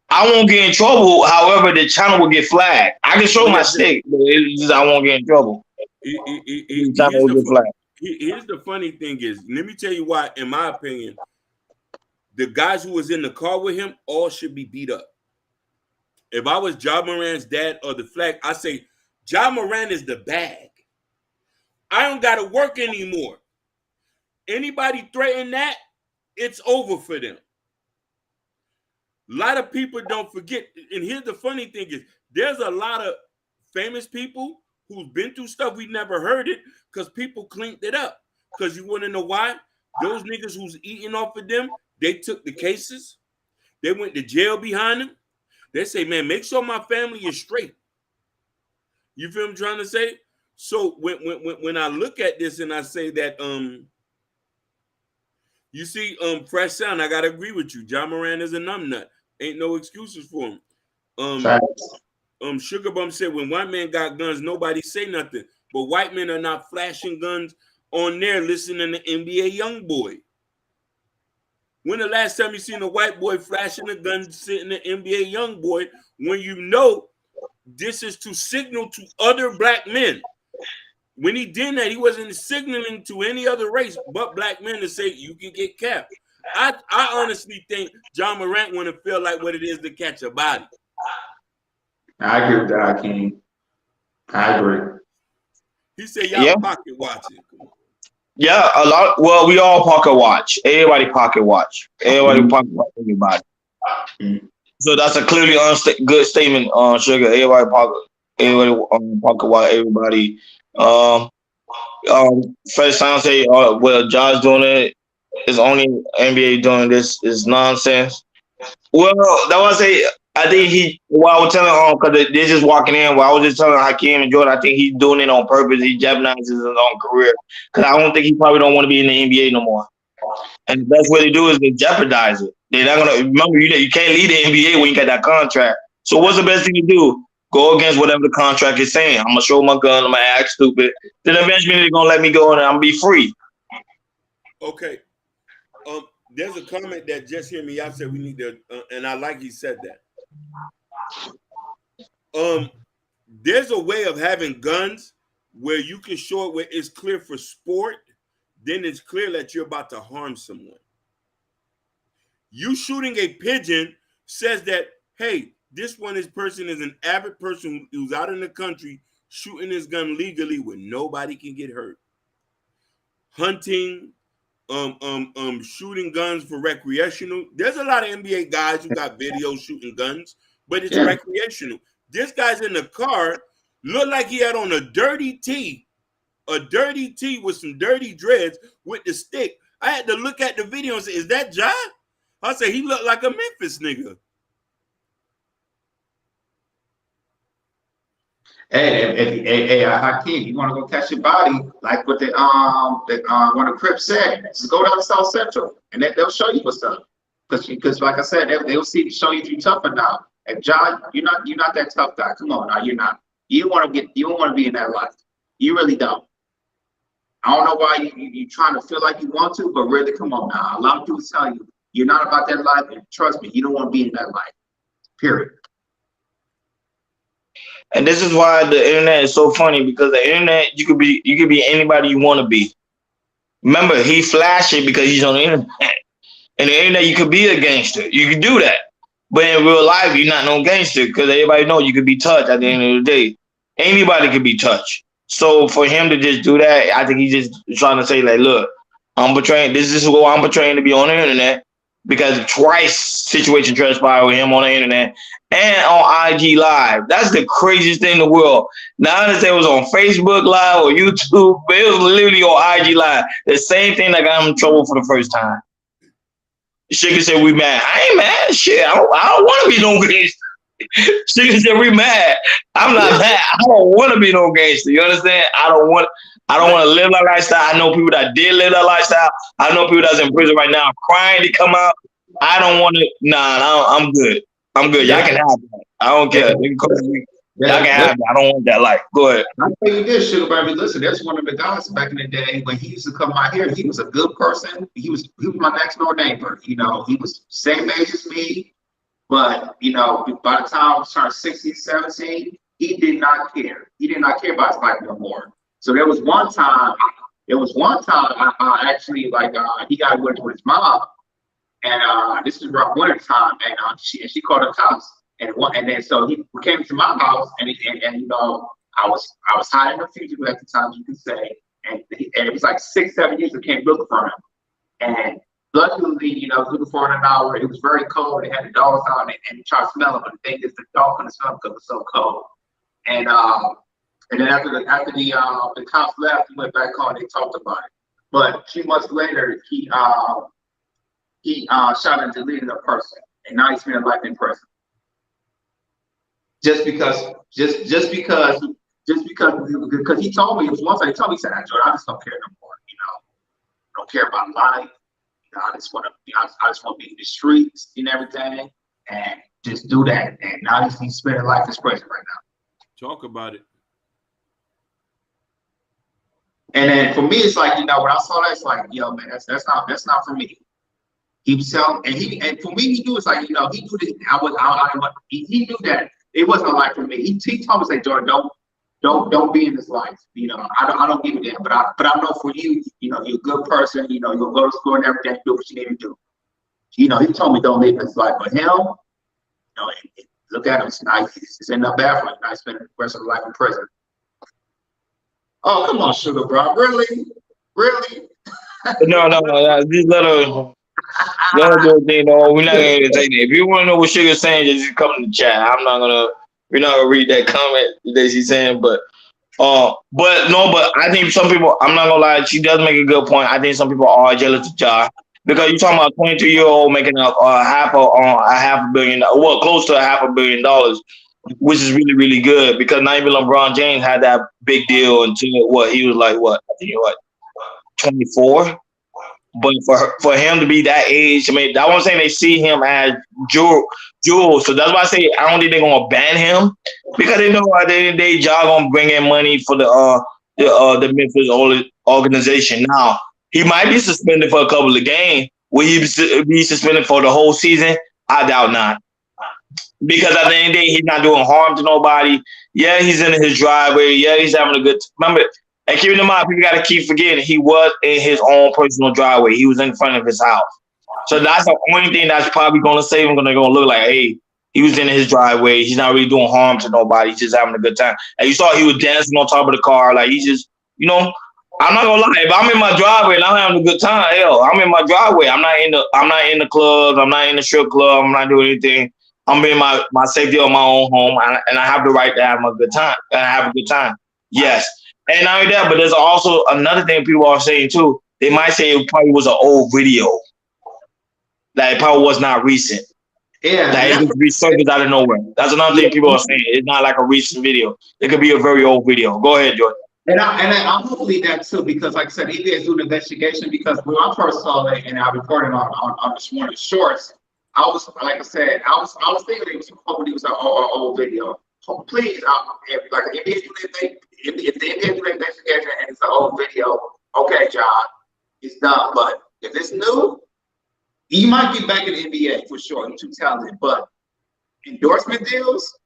I won't get in trouble. However, the channel will get flagged. I can show my stick, but it's just I won't get in trouble. Here's the funny thing is, let me tell you why, in my opinion, the guys who was in the car with him all should be beat up. If I was Ja Morant's dad or the flag, I say, Ja Morant is the bag. I don't got to work anymore. Anybody threaten that, it's over for them. A lot of people don't forget. And here's the funny thing is, there's a lot of famous people who's been through stuff we never heard it because people cleaned it up. Because you want to know why? Those niggas who's eating off of them, they took the cases. They went to jail behind them. They say, man, make sure my family is straight. You feel what I'm trying to say? So when I look at this and I say that, you see, Fresh Sound, I gotta agree with you. Ja Morant is a numbnut. Ain't no excuses for him. Sugar Bum said, when white man got guns, nobody say nothing. But white men are not flashing guns on there listening to NBA Youngboy. When the last time you seen a white boy flashing a gun sitting the NBA Youngboy, when you know this is to signal to other black men? When he did that, he wasn't signaling to any other race but black men to say you can get capped. I honestly think Ja Morant want to feel like what it is to catch a body. I agree with that, King. I agree. He said y'all pocket watching. Yeah, a lot. Well, we all pocket watch. Everybody pocket watch. Everybody pocket watch everybody. So that's a clearly good statement, Sugar. Everybody pocket watch everybody. First time say, well, Josh doing it. It's only NBA doing this is nonsense. Well, that was say. I think Well, I was telling because they're just walking in. Well, I was just telling Hakeem and Jordan. I think he's doing it on purpose. He jeopardizes his own career because I don't think he probably don't want to be in the NBA no more. And the best way to do is to jeopardize it. They're not gonna remember you can't lead the NBA when you got that contract. So what's the best thing to do? Go against whatever the contract is saying. I'm gonna show my gun. I'm gonna act stupid. Then eventually they're gonna let me go and I'm gonna be free. Okay. There's a comment that just hear me out said we need to, and I like he said that. There's a way of having guns where you can show it where it's clear for sport, then it's clear that you're about to harm someone. You shooting a pigeon says that, hey, this person is an avid person who's out in the country shooting his gun legally where nobody can get hurt. Hunting, shooting guns for recreational. There's a lot of NBA guys who got videos shooting guns, but it's recreational. This guy's in the car, looked like he had on a dirty tee with some dirty dreads with the stick. I had to look at the video and say, is that Ja? I said, he looked like a Memphis nigga. Hey, Hakeem, you want to go catch your body like what one of the Crips said? Just go down to South Central, and they'll show you what's up. Because like I said, they'll show you if you're tough enough. And John, you're not that tough guy. Come on, now you're not. You don't want to be in that life. You really don't. I don't know why you trying to feel like you want to, but really, come on now. A lot of people tell you you're not about that life, and trust me, you don't want to be in that life. Period. And this is why the internet is so funny because the internet you could be anybody you want to be. Remember, he flashed it because he's on the internet. In the internet, you could be a gangster. You can do that. But in real life, you're not no gangster because everybody knows you could be touched at the end of the day. Anybody could be touched. So for him to just do that, I think he's just trying to say, like, look, I'm portraying, this is who I'm portraying to be on the internet because twice situation transpired with him on the internet and on IG Live. That's the craziest thing in the world. Not that it was on Facebook Live or YouTube, but it was literally on IG Live. The same thing that got him in trouble for the first time. Sugar said we mad. I ain't mad. Shit, I don't want to be no gangster. Sugar said we mad. I'm not mad. I don't want to be no gangster. You understand? I don't want to live that lifestyle. I know people that did live that lifestyle. I know people that's in prison right now crying to come out. I don't want to. Nah, I'm good. I'm good. Y'all can have that. I don't care. Y'all can have that. I don't want that life. Go ahead. I'll tell you this, Sugar Baby. Listen, that's one of the guys back in the day when he used to come out here. He was a good person. He was my next door neighbor. You know, he was same age as me. But, you know, by the time I was turned 16, 17, he did not care. He did not care about his life no more. So there was one time I actually, he got with his mom. And this is around winter time. And she called the cops. And then so he came to my house. And you know, I was hiding a fugitive at the time, you can say. And it was like 6, 7 years I came looking for him. And luckily, you know, looking for an hour. It was very cold. They had the dogs on it, and he tried to smell it, but the thing is, the dog couldn't smell because it was so cold. And then after the cops left, he went back home. They talked about it. But a few months later, he shot and deleted a person, and now he's spending life in prison. Just because he told me, it was one time he told me, he said, Jordan, I just don't care no more. You know, I don't care about life. I just want to be in the streets and everything, and just do that. And now he's spending life in prison right now. Talk about it. And then for me, it's like, you know, when I saw that, it's like, yo, man, that's not for me. He was telling, and for me, he knew it's like, you know, he knew that he knew that it wasn't a life for me. He told me, say, Jordan, don't be in this life. You know, I don't give a damn. But I know for you, you know, you're a good person. You know, you'll go to school and everything, do what you need to do. You know, he told me don't live this life. But him, you know, look at him. It's nice. It's in the bad for him. Nice spending the rest of his life in prison. Oh, come on, Sugar, bro. Really? No. Just let her do a thing. No, we're not gonna say that. If you want to know what Sugar's saying, just come in the chat. We're not gonna read that comment that she's saying, but But I think some people. I'm not gonna lie. She does make a good point. I think some people are jealous of Ja because you're talking about a 22-year-old making a half a billion, well, close to a $500 million, which is really really good because not even LeBron James had that big deal until what he was like what I think what 24. But for him to be that age, I mean, I wasn't saying they see him as Jules. So that's why I say I don't think they're gonna ban him because they know at the end of the day, Ja gonna bring in money for the Memphis organization. Now he might be suspended for a couple of games. Will he be suspended for the whole season? I doubt not. Because at the end of the day, he's not doing harm to nobody. Yeah, he's in his driveway. Yeah, he's having a good. Remember, and keep in mind, people got to keep forgetting he was in his own personal driveway. He was in front of his house. So that's the only thing that's probably going to save him. Going to look like, hey, he was in his driveway. He's not really doing harm to nobody. He's just having a good time. And you saw he was dancing on top of the car, like he just, you know. I'm not gonna lie. If I'm in my driveway and I'm having a good time, hell, I'm in my driveway. I'm not in the clubs. I'm not in the strip club. I'm not doing anything. I'm in my safety of my own home, and I have the right to have a good time. And I have a good time. Yes, and not only that, but there's also another thing people are saying too. They might say it probably was an old video, that it probably was not recent. Yeah, That it that's just resurfaced out of nowhere. That's another thing people are saying. It's not like a recent video. It could be a very old video. Go ahead, Jordan. And I believe that too, because like I said, NBA is doing an investigation. Because when I first saw it and I reported on this morning shorts, I was like I said, I was thinking it was hoping it was an old video. Please, like if the NBA do the investigation and it's an old video, okay, John, it's done. But if it's new, you might be back in the NBA for sure. You're too talented, but endorsement deals,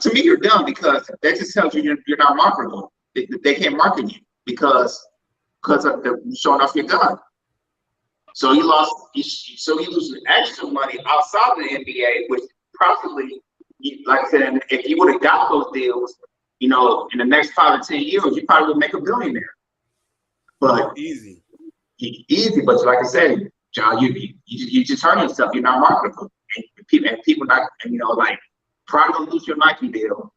to me, you're done because that just tells you you're not marketable. They can't market you because of the showing off your gun. So you lose extra money outside of the NBA, which probably, like I said, if you would have got those deals, in the next 5 or 10 years, you probably would make a billionaire. But easy. But like I said, John, you just hurt yourself. You're not marketable, and people not, like probably gonna lose your Nike deal.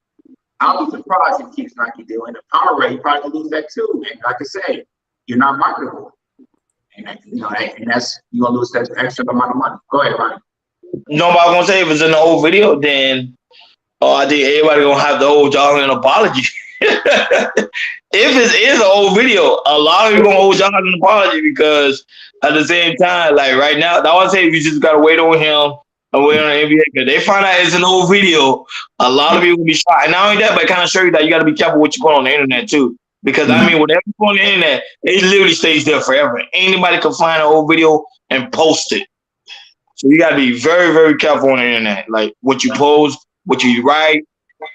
I'll be surprised if he keeps Nike deal. And the power rate, you probably gonna lose that too. And like I say, you're not marketable. And that's you're gonna lose that extra amount of money. Go ahead, Ronnie. No, but I'm gonna say if it's in the old video, then I think everybody gonna have to owe y'all an apology. If it is an old video, a lot of you gonna owe y'all an apology because at the same time, like right now, I want to say you just gotta wait on him and wait on the NBA because they find out it's an old video. A lot of people will be shocked, and not only that, but it kind of show you that you gotta be careful what you put on the internet too. Because I mean, whatever you put on the internet, it literally stays there forever. Anybody can find an old video and post it. So you gotta be very, very careful on the internet, like what you post, what you write,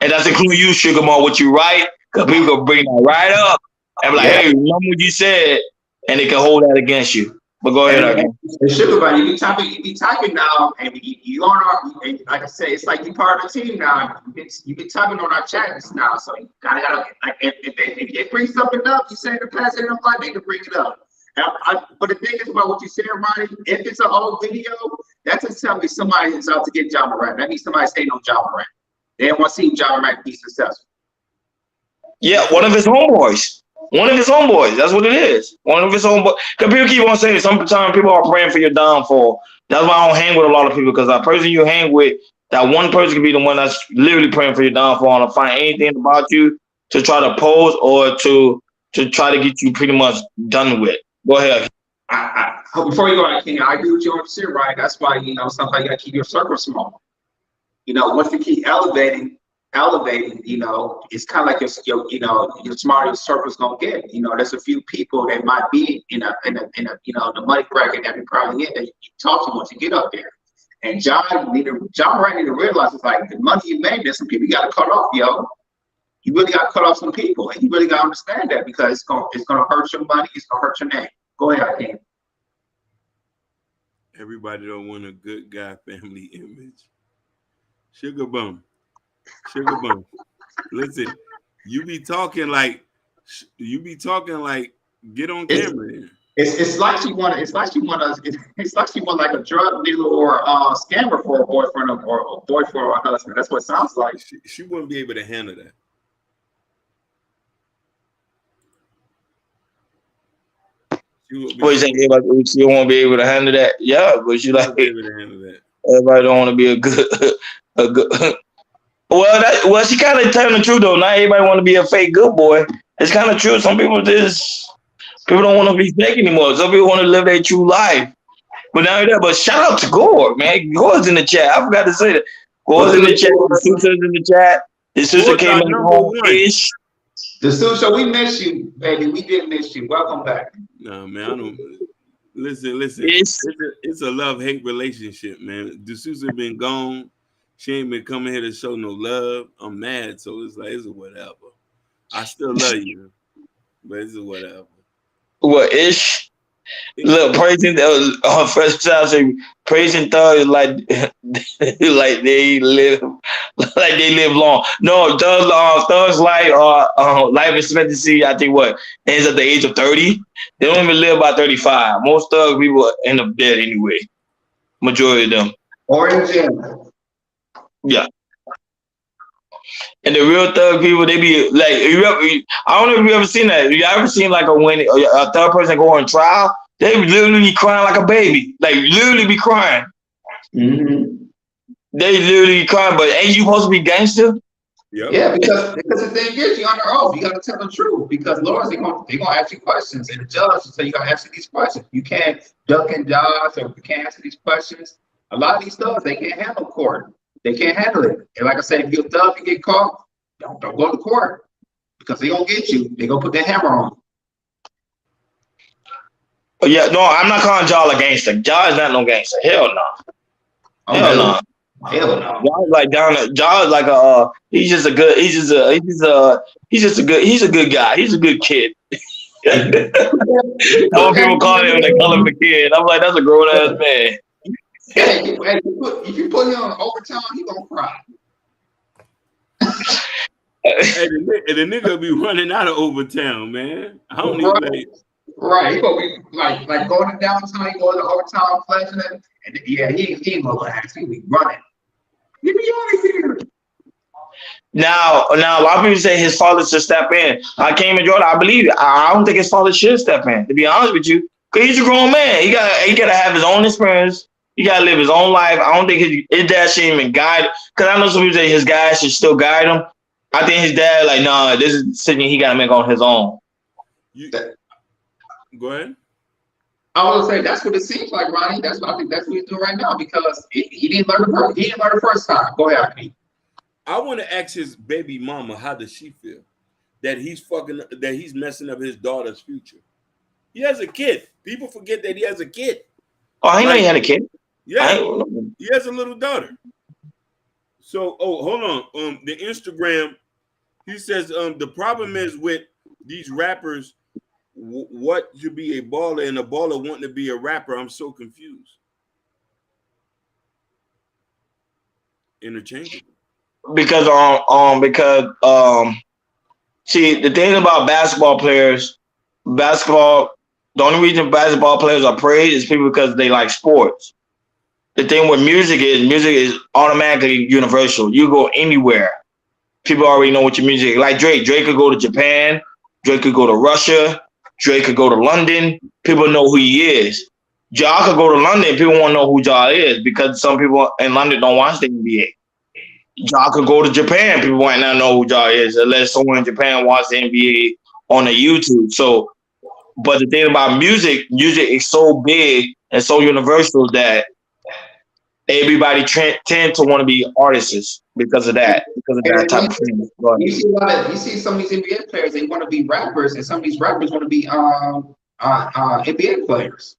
and that's including you, Sugar Mom, what you write, because people can bring that right up and be like, hey, remember what you said, and they can hold that against you. But go ahead, again. Sugar Buddy, you be typing now, and you on our, and like I said, it's like you part of the team now. You be typing on our chats now, so you gotta like if they bring something up, you say the past in their life, they can bring it up. But the thing is about what you said, Ronnie, if it's an old video, that just tells me somebody is out to get Ja Morant. That means somebody's hating on Ja Morant. They don't want to see Ja Morant be successful. Yeah, one of his homeboys. One of his homeboys. That's what it is. One of his homeboys. Because people keep on saying sometimes people are praying for your downfall. That's why I don't hang with a lot of people, because that person you hang with, that one person can be the one that's literally praying for your downfall and find anything about you to try to pose or to try to get you pretty much done with. Go ahead. Before you go, King, I agree with you on shit, right? That's why, sometimes you gotta keep your circle small. Once you keep elevating, it's kind of like your smarter your circle's gonna get. There's a few people that might be in a the money bracket that we probably in that you talk to once you get up there. And John Morant need to realize it's like the money you made, there's some people you gotta cut off, yo. You really gotta cut off some people, and you really gotta understand that because it's gonna hurt your money, it's gonna hurt your name. Go ahead, King. Everybody don't want a good guy family image. Sugar bum. Listen, you be talking like get on camera. It's like she want like a drug dealer or a scammer for a boyfriend or a boyfriend or a husband. That's what it sounds like. She wouldn't be able to handle that. What you think? Everybody still won't be able to handle that? Yeah, but you like Be able to handle that. everybody don't want to be a good. Well, she kind of telling the truth though. Not everybody want to be a fake good boy. It's kind of true. Some people don't want to be fake anymore. Some people want to live their true life. But now that, but shout out to Gore, man. Gore's in the chat. I forgot to say that. Gore's in the chat. The sister's in the chat. His sister Gore's came our in number home one. ish. The Susha, we miss you, baby. We did miss you. Welcome back. No, man, I don't. Listen. Ish. It's a love-hate relationship, man. D'Souza been gone. She ain't been coming here to show no love. I'm mad, so it's like it's a whatever. I still love you, but it's a whatever. What ish? Look, praising first time say praising thugs like like they live long. No, thugs like life expectancy. I think what ends at the age of 30. They don't even live by 35. Most thug people end up dead anyway. Majority of them. Or in jail. Yeah. And the real thug people, they be like, I don't know if you ever seen that. You ever seen like when a thug person go on trial? They literally be crying like a baby. Like literally be crying. Mm-hmm. They literally crying, but ain't you supposed to be gangster? Yep. Yeah, because the thing is, you're under oath. You got to tell the truth because lawyers they're gonna ask you questions, and the judge will say you got to answer these questions. You can't duck and dodge, or you can't answer these questions. A lot of these thugs they can't handle court. They can't handle it. And like I said, if you're a thug and get caught, don't go to court because they gonna get you. They gonna put their hammer on you. Yeah, no, I'm not calling Jaw a gangster. Jaw is not no gangster. Hell no. Oh, Hell no. Hell no. Jaw's like Jaw is like a he's a good guy. He's a good kid. Some people call him they call him a kid. I'm like, that's a grown ass man. Hey, if you put him on overtime, he gonna cry. And the nigga be running out of Overtown, man. I don't even like. Right, he gonna be like going to downtown, he going to overtime, flashing it, and yeah, he ain't gonna ask. He be running. Get me out of here. Now, a lot of people say his father should step in. I came in Jordan. I believe it. I don't think his father should step in. To be honest with you, because he's a grown man. He gotta have his own experience. He gotta live his own life. I don't think his dad should even guide. Because I know some people say his guy should still guide him. I think his dad like, no, this is a decision he gotta make on his own. Go ahead. I was gonna say that's what it seems like, Ronnie. I think that's what he's doing right now because he didn't learn the first time. Go ahead, Pete. I want to ask his baby mama how does she feel that he's messing up his daughter's future. He has a kid. People forget that he has a kid. Oh, I know he had a kid. Yeah, he has a little daughter. So, hold on. The Instagram, he says the problem is with these rappers. What to be a baller and a baller wanting to be a rapper? I'm so confused. Interchangeable. Because see, the thing about basketball players, the only reason basketball players are praised is people because they like sports. The thing with music is automatically universal. You go anywhere, people already know what your music is. Like Drake could go to Japan, Drake could go to Russia, Drake could go to London. People know who he is. Ja could go to London. People won't know who Ja is because some people in London don't watch the NBA. Ja could go to Japan. People might not know who Ja is unless someone in Japan watches the NBA on the YouTube. So, but the thing about music is so big and so universal that everybody tend to want to be artists because of that type of thing. You see some of these NBA players, they want to be rappers, and some of these rappers want to be NBA players.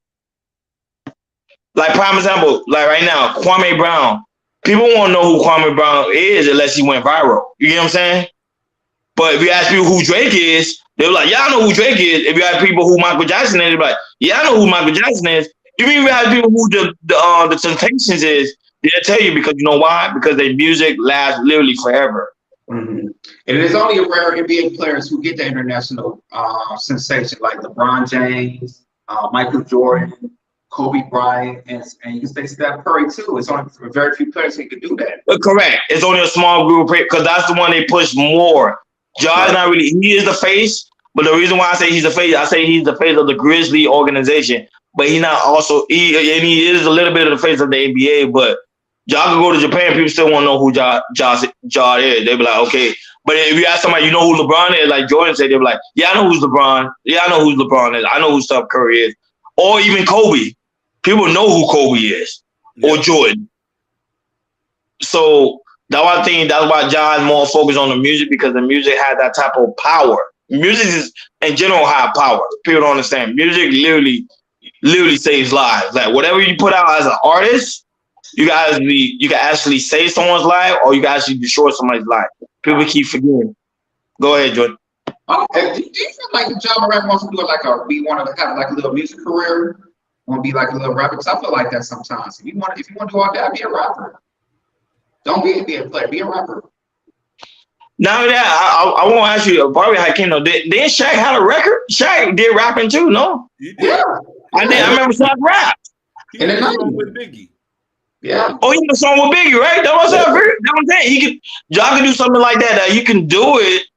Like prime example, like right now, Kwame Brown. People won't know who Kwame Brown is unless he went viral. You get what I'm saying? But if you ask people who Drake is, they're like, yeah, I know who Drake is. If you ask people who Michael Jackson is, they're like, yeah, I know who Michael Jackson is. If you ask people who the Temptations is, they'll tell you because you know why? Because their music lasts literally forever. Mm-hmm. And there's only rare NBA players who get the international sensation, like LeBron James, Michael Jordan, Kobe Bryant, and you can say Steph Curry too. It's only very few players who can do that. Correct. It's only a small group because that's the one they push more. Ja is not really. He is the face, But the reason why I say he's the face, I say he's the face of the Grizzly organization. But he's not also he is a little bit of the face of the NBA. But y'all can go to Japan, people still won't know who Ja is. They be like, okay. But if you ask somebody, you know who LeBron is, like Jordan said, they be like, yeah, I know who's LeBron. Yeah, I know who LeBron is. I know who Steph Curry is. Or even Kobe. People know who Kobe is. Or Jordan. So that's why I think that's why John's more focused on the music, because the music has that type of power. Music is in general have power. People don't understand. Music literally saves lives. Like whatever you put out as an artist, you can actually save someone's life, or you can actually destroy somebody's life. People keep forgetting. Go ahead, Jordan. Okay, do you feel like John Morant wants to do we want to have like a little music career, want to be like a little rapper? Because I feel like that sometimes. If you want to do all that, be a rapper. Don't be a player. Be a rapper. Now that I won't ask you, Barbie Hakeem, though. Did Shaq have a record? Shaq did rapping too, no? He did. Yeah. I remember Shaq rap. He did a song with Biggie. Yeah. Oh, he did a song with Biggie, right? That's what I'm saying. Y'all can do something like that. You can do it,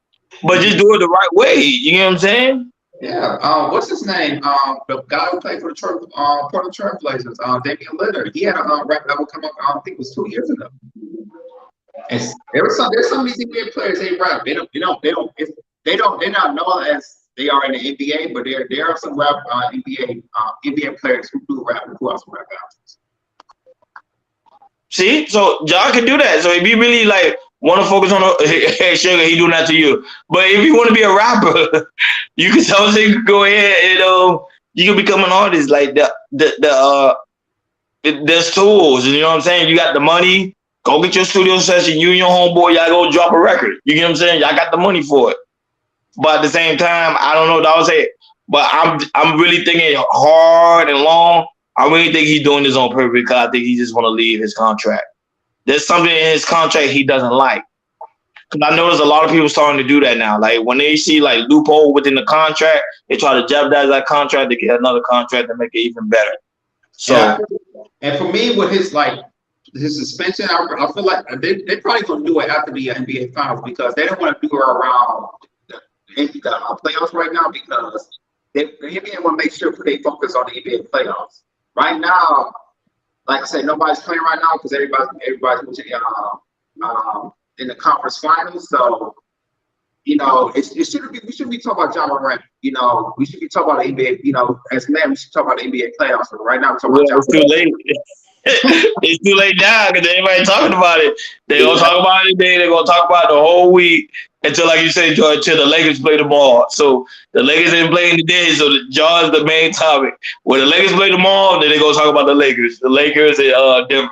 but just do it the right way. You know what I'm saying? Yeah. What's his name? The guy who played for the Portland Trail Blazers, Damian Lillard. He had a rap album come up. I think it was 2 years ago. And there's some of these NBA players they rap. They're not known as they are in the NBA, but there are some rap NBA players who do rap and who also rap albums. See, so y'all can do that. So if you really like want to focus on hey Sugar, he doing that to you. But if you want to be a rapper, you can totally go ahead and you can become an artist. Like there's tools, you know what I'm saying? You got the money. Go get your studio session. You and your homeboy, y'all go drop a record. You get what I'm saying? Y'all got the money for it. But at the same time, I don't know what I would say. But I'm really thinking hard and long. I really think he's doing this on purpose, because I think he just want to leave his contract. There's something in his contract he doesn't like. Because I notice a lot of people starting to do that now. Like when they see like loophole within the contract, they try to jeopardize that contract to get another contract to make it even better. So, yeah. And for me, with his suspension, I feel like they probably gonna do it after the NBA Finals, because they don't want to do it around the playoffs right now, because the NBA want to make sure they focus on the NBA playoffs. Right now, like I said, nobody's playing right now because everybody's in the conference finals. So, we shouldn't be talking about John Morant. We should be talking about the NBA. As men, we should talk about the NBA playoffs. But right now, we're talking about John Morant. It's too late. It's too late now because everybody talking about it. They're gonna talk about it today. They're gonna talk about it the whole week until, like you say, George, until the Lakers play tomorrow. So the Lakers ain't playing today, so the John's the main topic. When the Lakers play tomorrow, then they're gonna talk about the Lakers and Denver,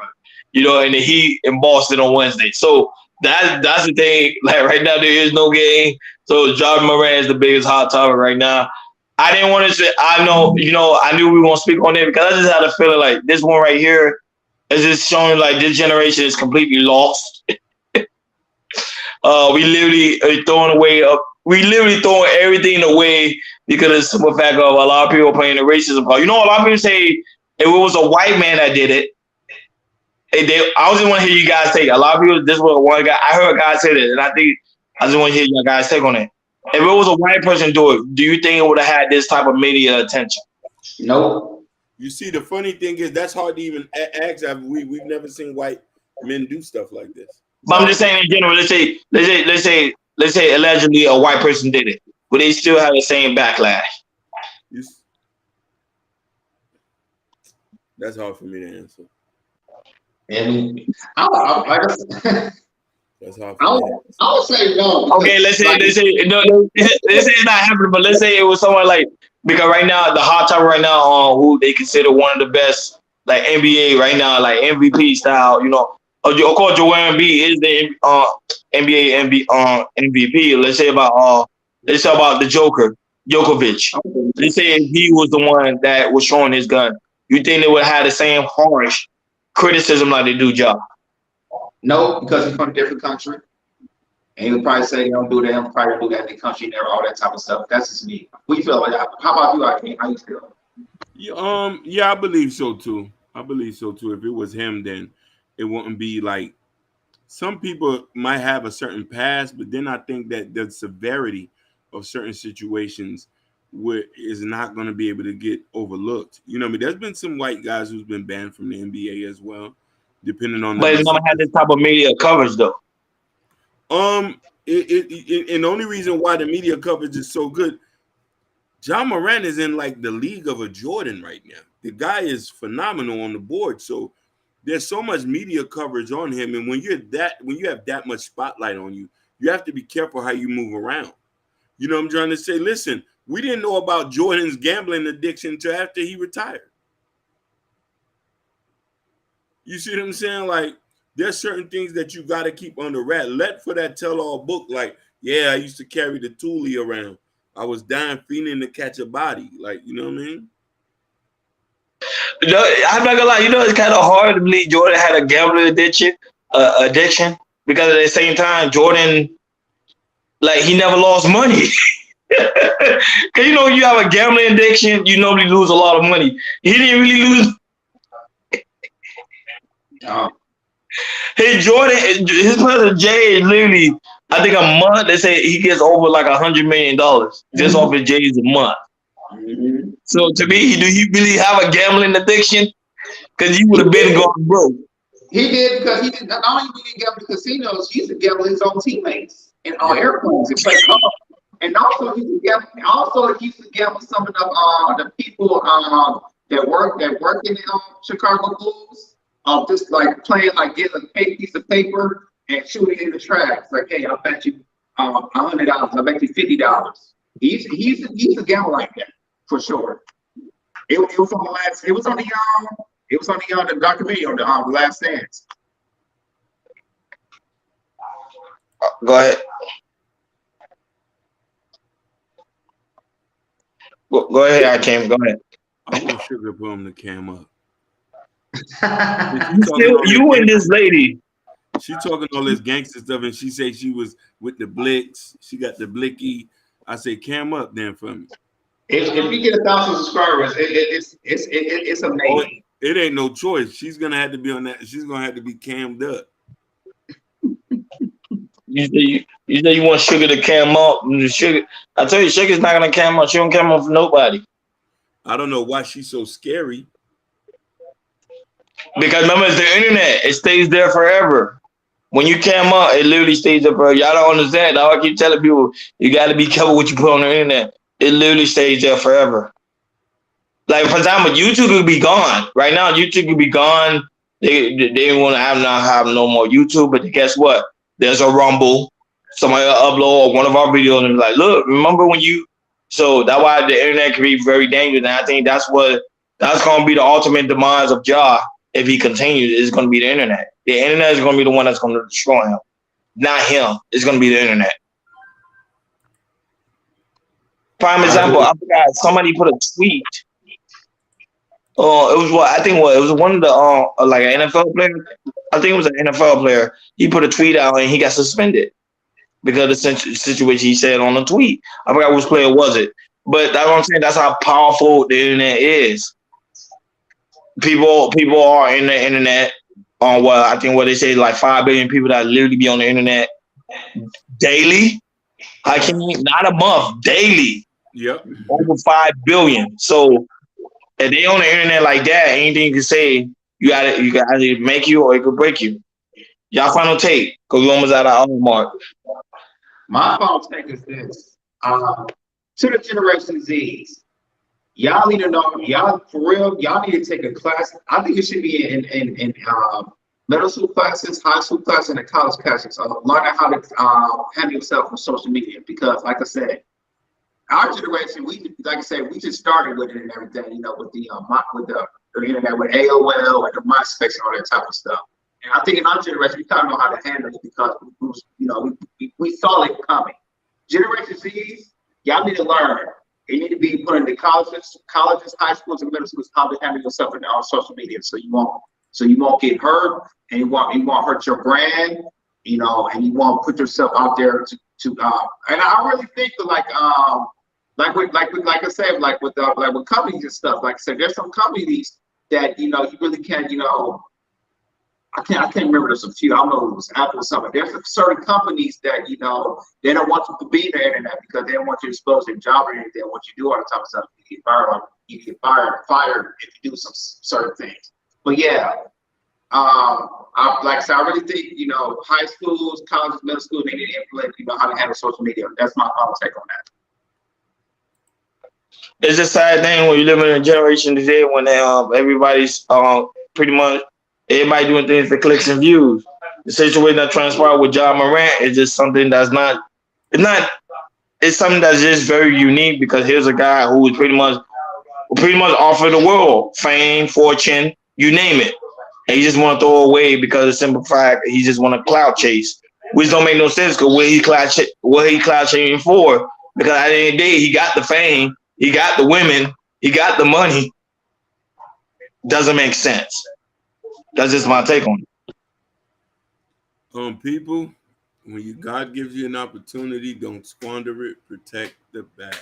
and the Heat in Boston on Wednesday. So that's the thing. Like right now, there is no game. So John Morant is the biggest hot topic right now. I didn't want to say, I knew we were going to speak on it, because I just had a feeling like this one right here is just showing like this generation is completely lost. We literally throwing everything away because of the simple fact of a lot of people playing the racism card. A lot of people say if it was a white man that did it, I just want to hear you guys take it. A lot of people, this was one guy, I heard a guy say this, and I just want to hear you guys take on it. If it was a white person do it, do you think it would have had this type of media attention? No. You see, the funny thing is that's hard to even ask. We've never seen white men do stuff like this. But I'm just saying in general. Let's say allegedly a white person did it, would they still have the same backlash? That's hard for me to answer. That's hard for me. I would say no. Okay, let's say it's not happening, but let's say it was someone like, because right now the hot topic right now on who they consider one of the best like NBA right now, like MVP style. Of course, Joel Embiid is the NBA MVP. Let's say about the Joker, Djokovic. Let's say if he was the one that was showing his gun, you think they would have the same harsh criticism like they do Ja? No, because he's from a different country. And he would probably say they don't do that, he'll probably do that in the country and all that type of stuff. That's just me. What do you feel like that? How about you, Akeem? How you feel? Yeah, I believe so too. If it was him, then it wouldn't be like, some people might have a certain past, but then I think that the severity of certain situations where is not going to be able to get overlooked. You know what I mean? There's been some white guys who's been banned from the NBA as well, depending on the But it's gonna have this type of media coverage though. And the only reason why the media coverage is so good, John Morant is in like the league of a Jordan right now. The guy is phenomenal on the board. So there's so much media coverage on him. And when you have that much spotlight on you, you have to be careful how you move around. You know what I'm trying to say? Listen, we didn't know about Jordan's gambling addiction until after he retired. You see what I'm saying? Like, there's certain things that you got to keep under wrap. Let for that tell-all book, like, yeah, I used to carry the Thule around. I was dying fiending to catch a body. Like, you know what I mean? No, I'm not gonna lie. You know, it's kind of hard to believe Jordan had a gambling addiction, because at the same time, Jordan, like, he never lost money. Cause you know, you have a gambling addiction, you normally lose a lot of money. He didn't really lose. Hey, Jordan, his brother Jay is literally, I think a month. They say he gets over like $100 million just off his J's a month. So to me, do he really have a gambling addiction? Because he would have been gone broke. He did, because he did not only did he gamble in casinos, he used to gamble his own teammates and on airplanes and play cards. And also he used to gamble some of the people that work in the Chicago Bulls, just like playing, like getting a piece of paper and shooting it in the trash. Like, hey, I'll bet you $100. I'll bet you $50. He's a gamble like that for sure. It was on the documentary on the Last Dance. Go ahead. Go ahead, Akeem. Go ahead. I want Sugar put him the cam up. You and this lady. She talking all this gangster stuff, and she say she was with the Blitz. She got the Blicky. I say, cam up then for me. If you get 1,000 subscribers, it's amazing. Oh, it ain't no choice. She's gonna have to be on that. She's gonna have to be cammed up. You say you want Sugar to cam up. Sugar, I tell you, Sugar's not gonna cam up. She don't cam up for nobody. I don't know why she's so scary. Because remember, it's the internet. It stays there forever. When you cam up, it literally stays there forever. Y'all don't understand. I keep telling people, you got to be careful what you put on the internet. It literally stays there forever. Like, for example, YouTube could be gone. Right now, YouTube could be gone. They want to have no more YouTube, but guess what? There's a Rumble. Somebody will upload one of our videos and be like, look, remember when you... So that's why the internet can be very dangerous. And I think that's going to be the ultimate demise of Ja. If he continues, it's going to be the internet. The internet is going to be the one that's going to destroy him. Not him. It's going to be the internet. Prime example, I forgot, somebody put a tweet. It was it was one of the like an NFL player. I think it was an NFL player. He put a tweet out and he got suspended because of the situation he said on the tweet. I forgot which player was it. But that's what I'm saying. That's how powerful the internet is. People are in the internet on I think what they say, like 5 billion people that literally be on the internet daily. I can not a month, daily. Yep. Over 5 billion. So if they on the internet like that, anything you can say, you got either make you or it could break you. Y'all final take, because we almost out of our mark. My final take is this. To the Generation Z's, y'all need to know, y'all need to take a class. I think it should be in middle school classes, high school classes, and college classes. Learning how to handle yourself on social media, because like I said, our generation, we just started with it and everything, with the internet, with AOL and the MySpace and all that type of stuff. And I think in our generation, we kind of know how to handle it because we saw it coming. Generation Z's, y'all need to learn. You need to be put into colleges, high schools, and middle schools how to handle yourself on social media, so you won't get hurt, and you won't hurt your brand, and you won't put yourself out there to and I really think that like I said, like with companies and stuff, like I said, there's some companies that you really can't, I can't remember. There's a few. I don't know if it was Apple or something. There's certain companies that they don't want you to be the internet because they don't want you to expose their job or anything. They want you to do all the type of stuff. You get fired if you do some certain things. But yeah, like I said, I really think high schools, colleges, middle schools, they need to implement how to handle social media. That's my final take on that. It's a sad thing when you live in a generation today when everybody's pretty much everybody doing things for clicks and views. The situation that transpired with John Morant is just something that's not. It's something that's just very unique because here's a guy who is pretty much offered the world fame, fortune, you name it, and he just want to throw away because of the simple fact that he just want to clout chase, which don't make no sense because what he clout chasing for? Because at the end of the day, he got the fame, he got the women, he got the money. Doesn't make sense. That's just my take on it. People, when God gives you an opportunity, don't squander it. Protect the bag.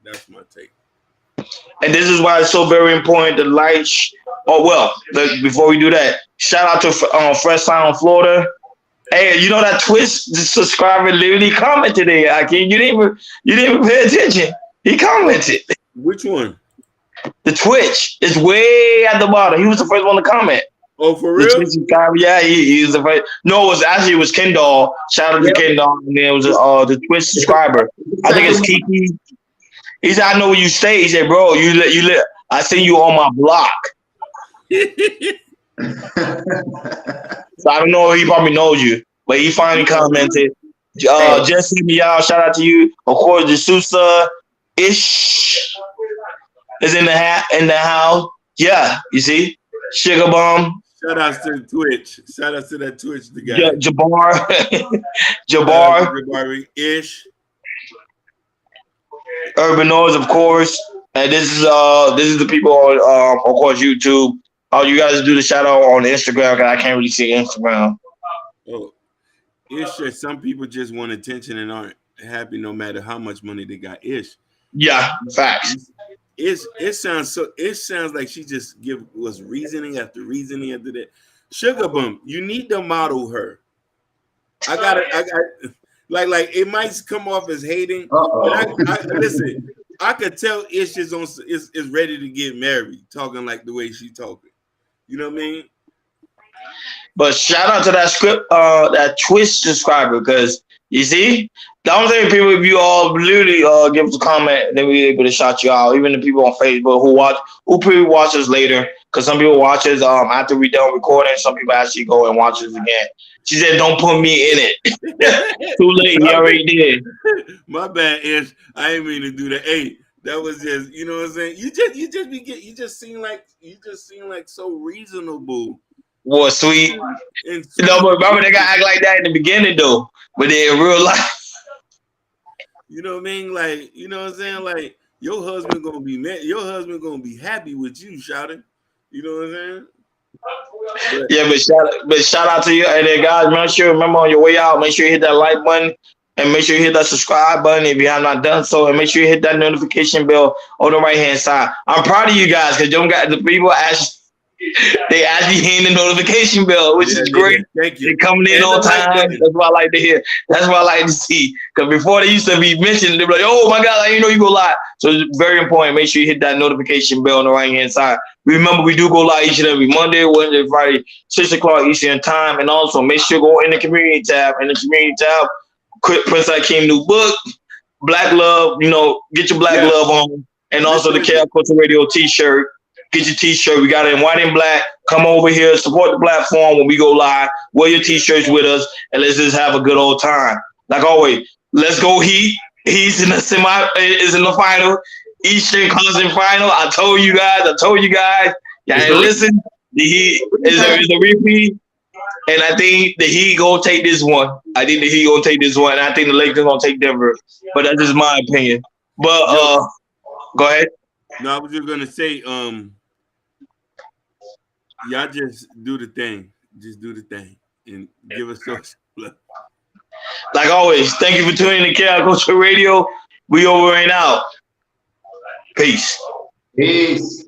That's my take. And this is why it's so very important to like. Before we do that, shout out to Fresh Sound, Florida. Hey, you know that Twitch subscriber literally commented today. You didn't even pay attention. He commented. Which one? The Twitch is way at the bottom. He was the first one to comment. Oh, for real? Yeah, he was the first. No, it was Kendall. Shout out to Kendall. And then it was the Twitch subscriber. I think it's Kiki. He said, "I know where you stay." He said, "Bro, you live. I seen you on my block." So I don't know. He probably knows you, but he finally commented. Just hit me out. Shout out to you. Of course, the Sousa Ish is in the house. Yeah, you see, Sugar Bomb. Shout out to Twitch. Shout out to that Twitch the guy. Jabbar Ish. Urban Noise, of course. And this is the people on of course YouTube. You guys do the shout out on Instagram because I can't really see Instagram. Oh, Ish. Some people just want attention and aren't happy no matter how much money they got. Ish. Yeah, facts. It sounds like she just was reasoning after reasoning after that. Sugar Bump, you need to model her. I got like it might come off as hating. But listen, I could tell Ish is ready to get married, talking like the way she talking. You know what I mean? But shout out to that Twitch subscriber because you see, the only thing people, if you all literally give us a comment, then we able to shout you out. Even the people on Facebook who probably watch us later, because some people watch us after we done recording. Some people actually go and watch us again. She said, "Don't put me in it." Too late. He already did. My bad, Ish. I ain't mean to do that. Hey, that was just, you know what I'm saying. You just seem like so reasonable. Boy, sweet. No, but remember they gotta act like that in the beginning though. But then in real life. You know what I mean? Like, you know what I'm saying? Like, your husband gonna be happy with you, shouting. You know what I'm saying? But shout out to you. And then guys, remember on your way out, make sure you hit that like button and make sure you hit that subscribe button if you have not done so, and make sure you hit that notification bell on the right hand side. I'm proud of you guys because the people they actually hitting the notification bell, which is great. Thank you. They're coming in on time. That's what I like to hear. That's what I like to see. Because before they used to be mentioned, they're like, "Oh my God, I didn't know you go live." So it's very important. Make sure you hit that notification bell on the right hand side. Remember, we do go live each and every Monday, Wednesday, Friday, 6 o'clock Eastern time. And also make sure you go in the community tab. In the community tab, Prince Hakeem new book, Black Love. Get your Black Love on, and also the Chaos Culture Radio T-shirt. Get your T-shirt. We got it in white and black. Come over here, support the platform when we go live. Wear your T-shirts with us, and let's just have a good old time. Like always, let's go Heat. He's in the is in the final. Eastern Conference final. I told you guys. Y'all ain't listen. The Heat is a repeat, and I think the Heat gonna take this one. And I think the Lakers gonna take Denver. But that's just my opinion. But go ahead. No, I was just gonna say, y'all just do the thing. Just do the thing and give us social love. Like always, thank you for tuning in to Chaos Culture Radio. We over and out. Peace. Peace.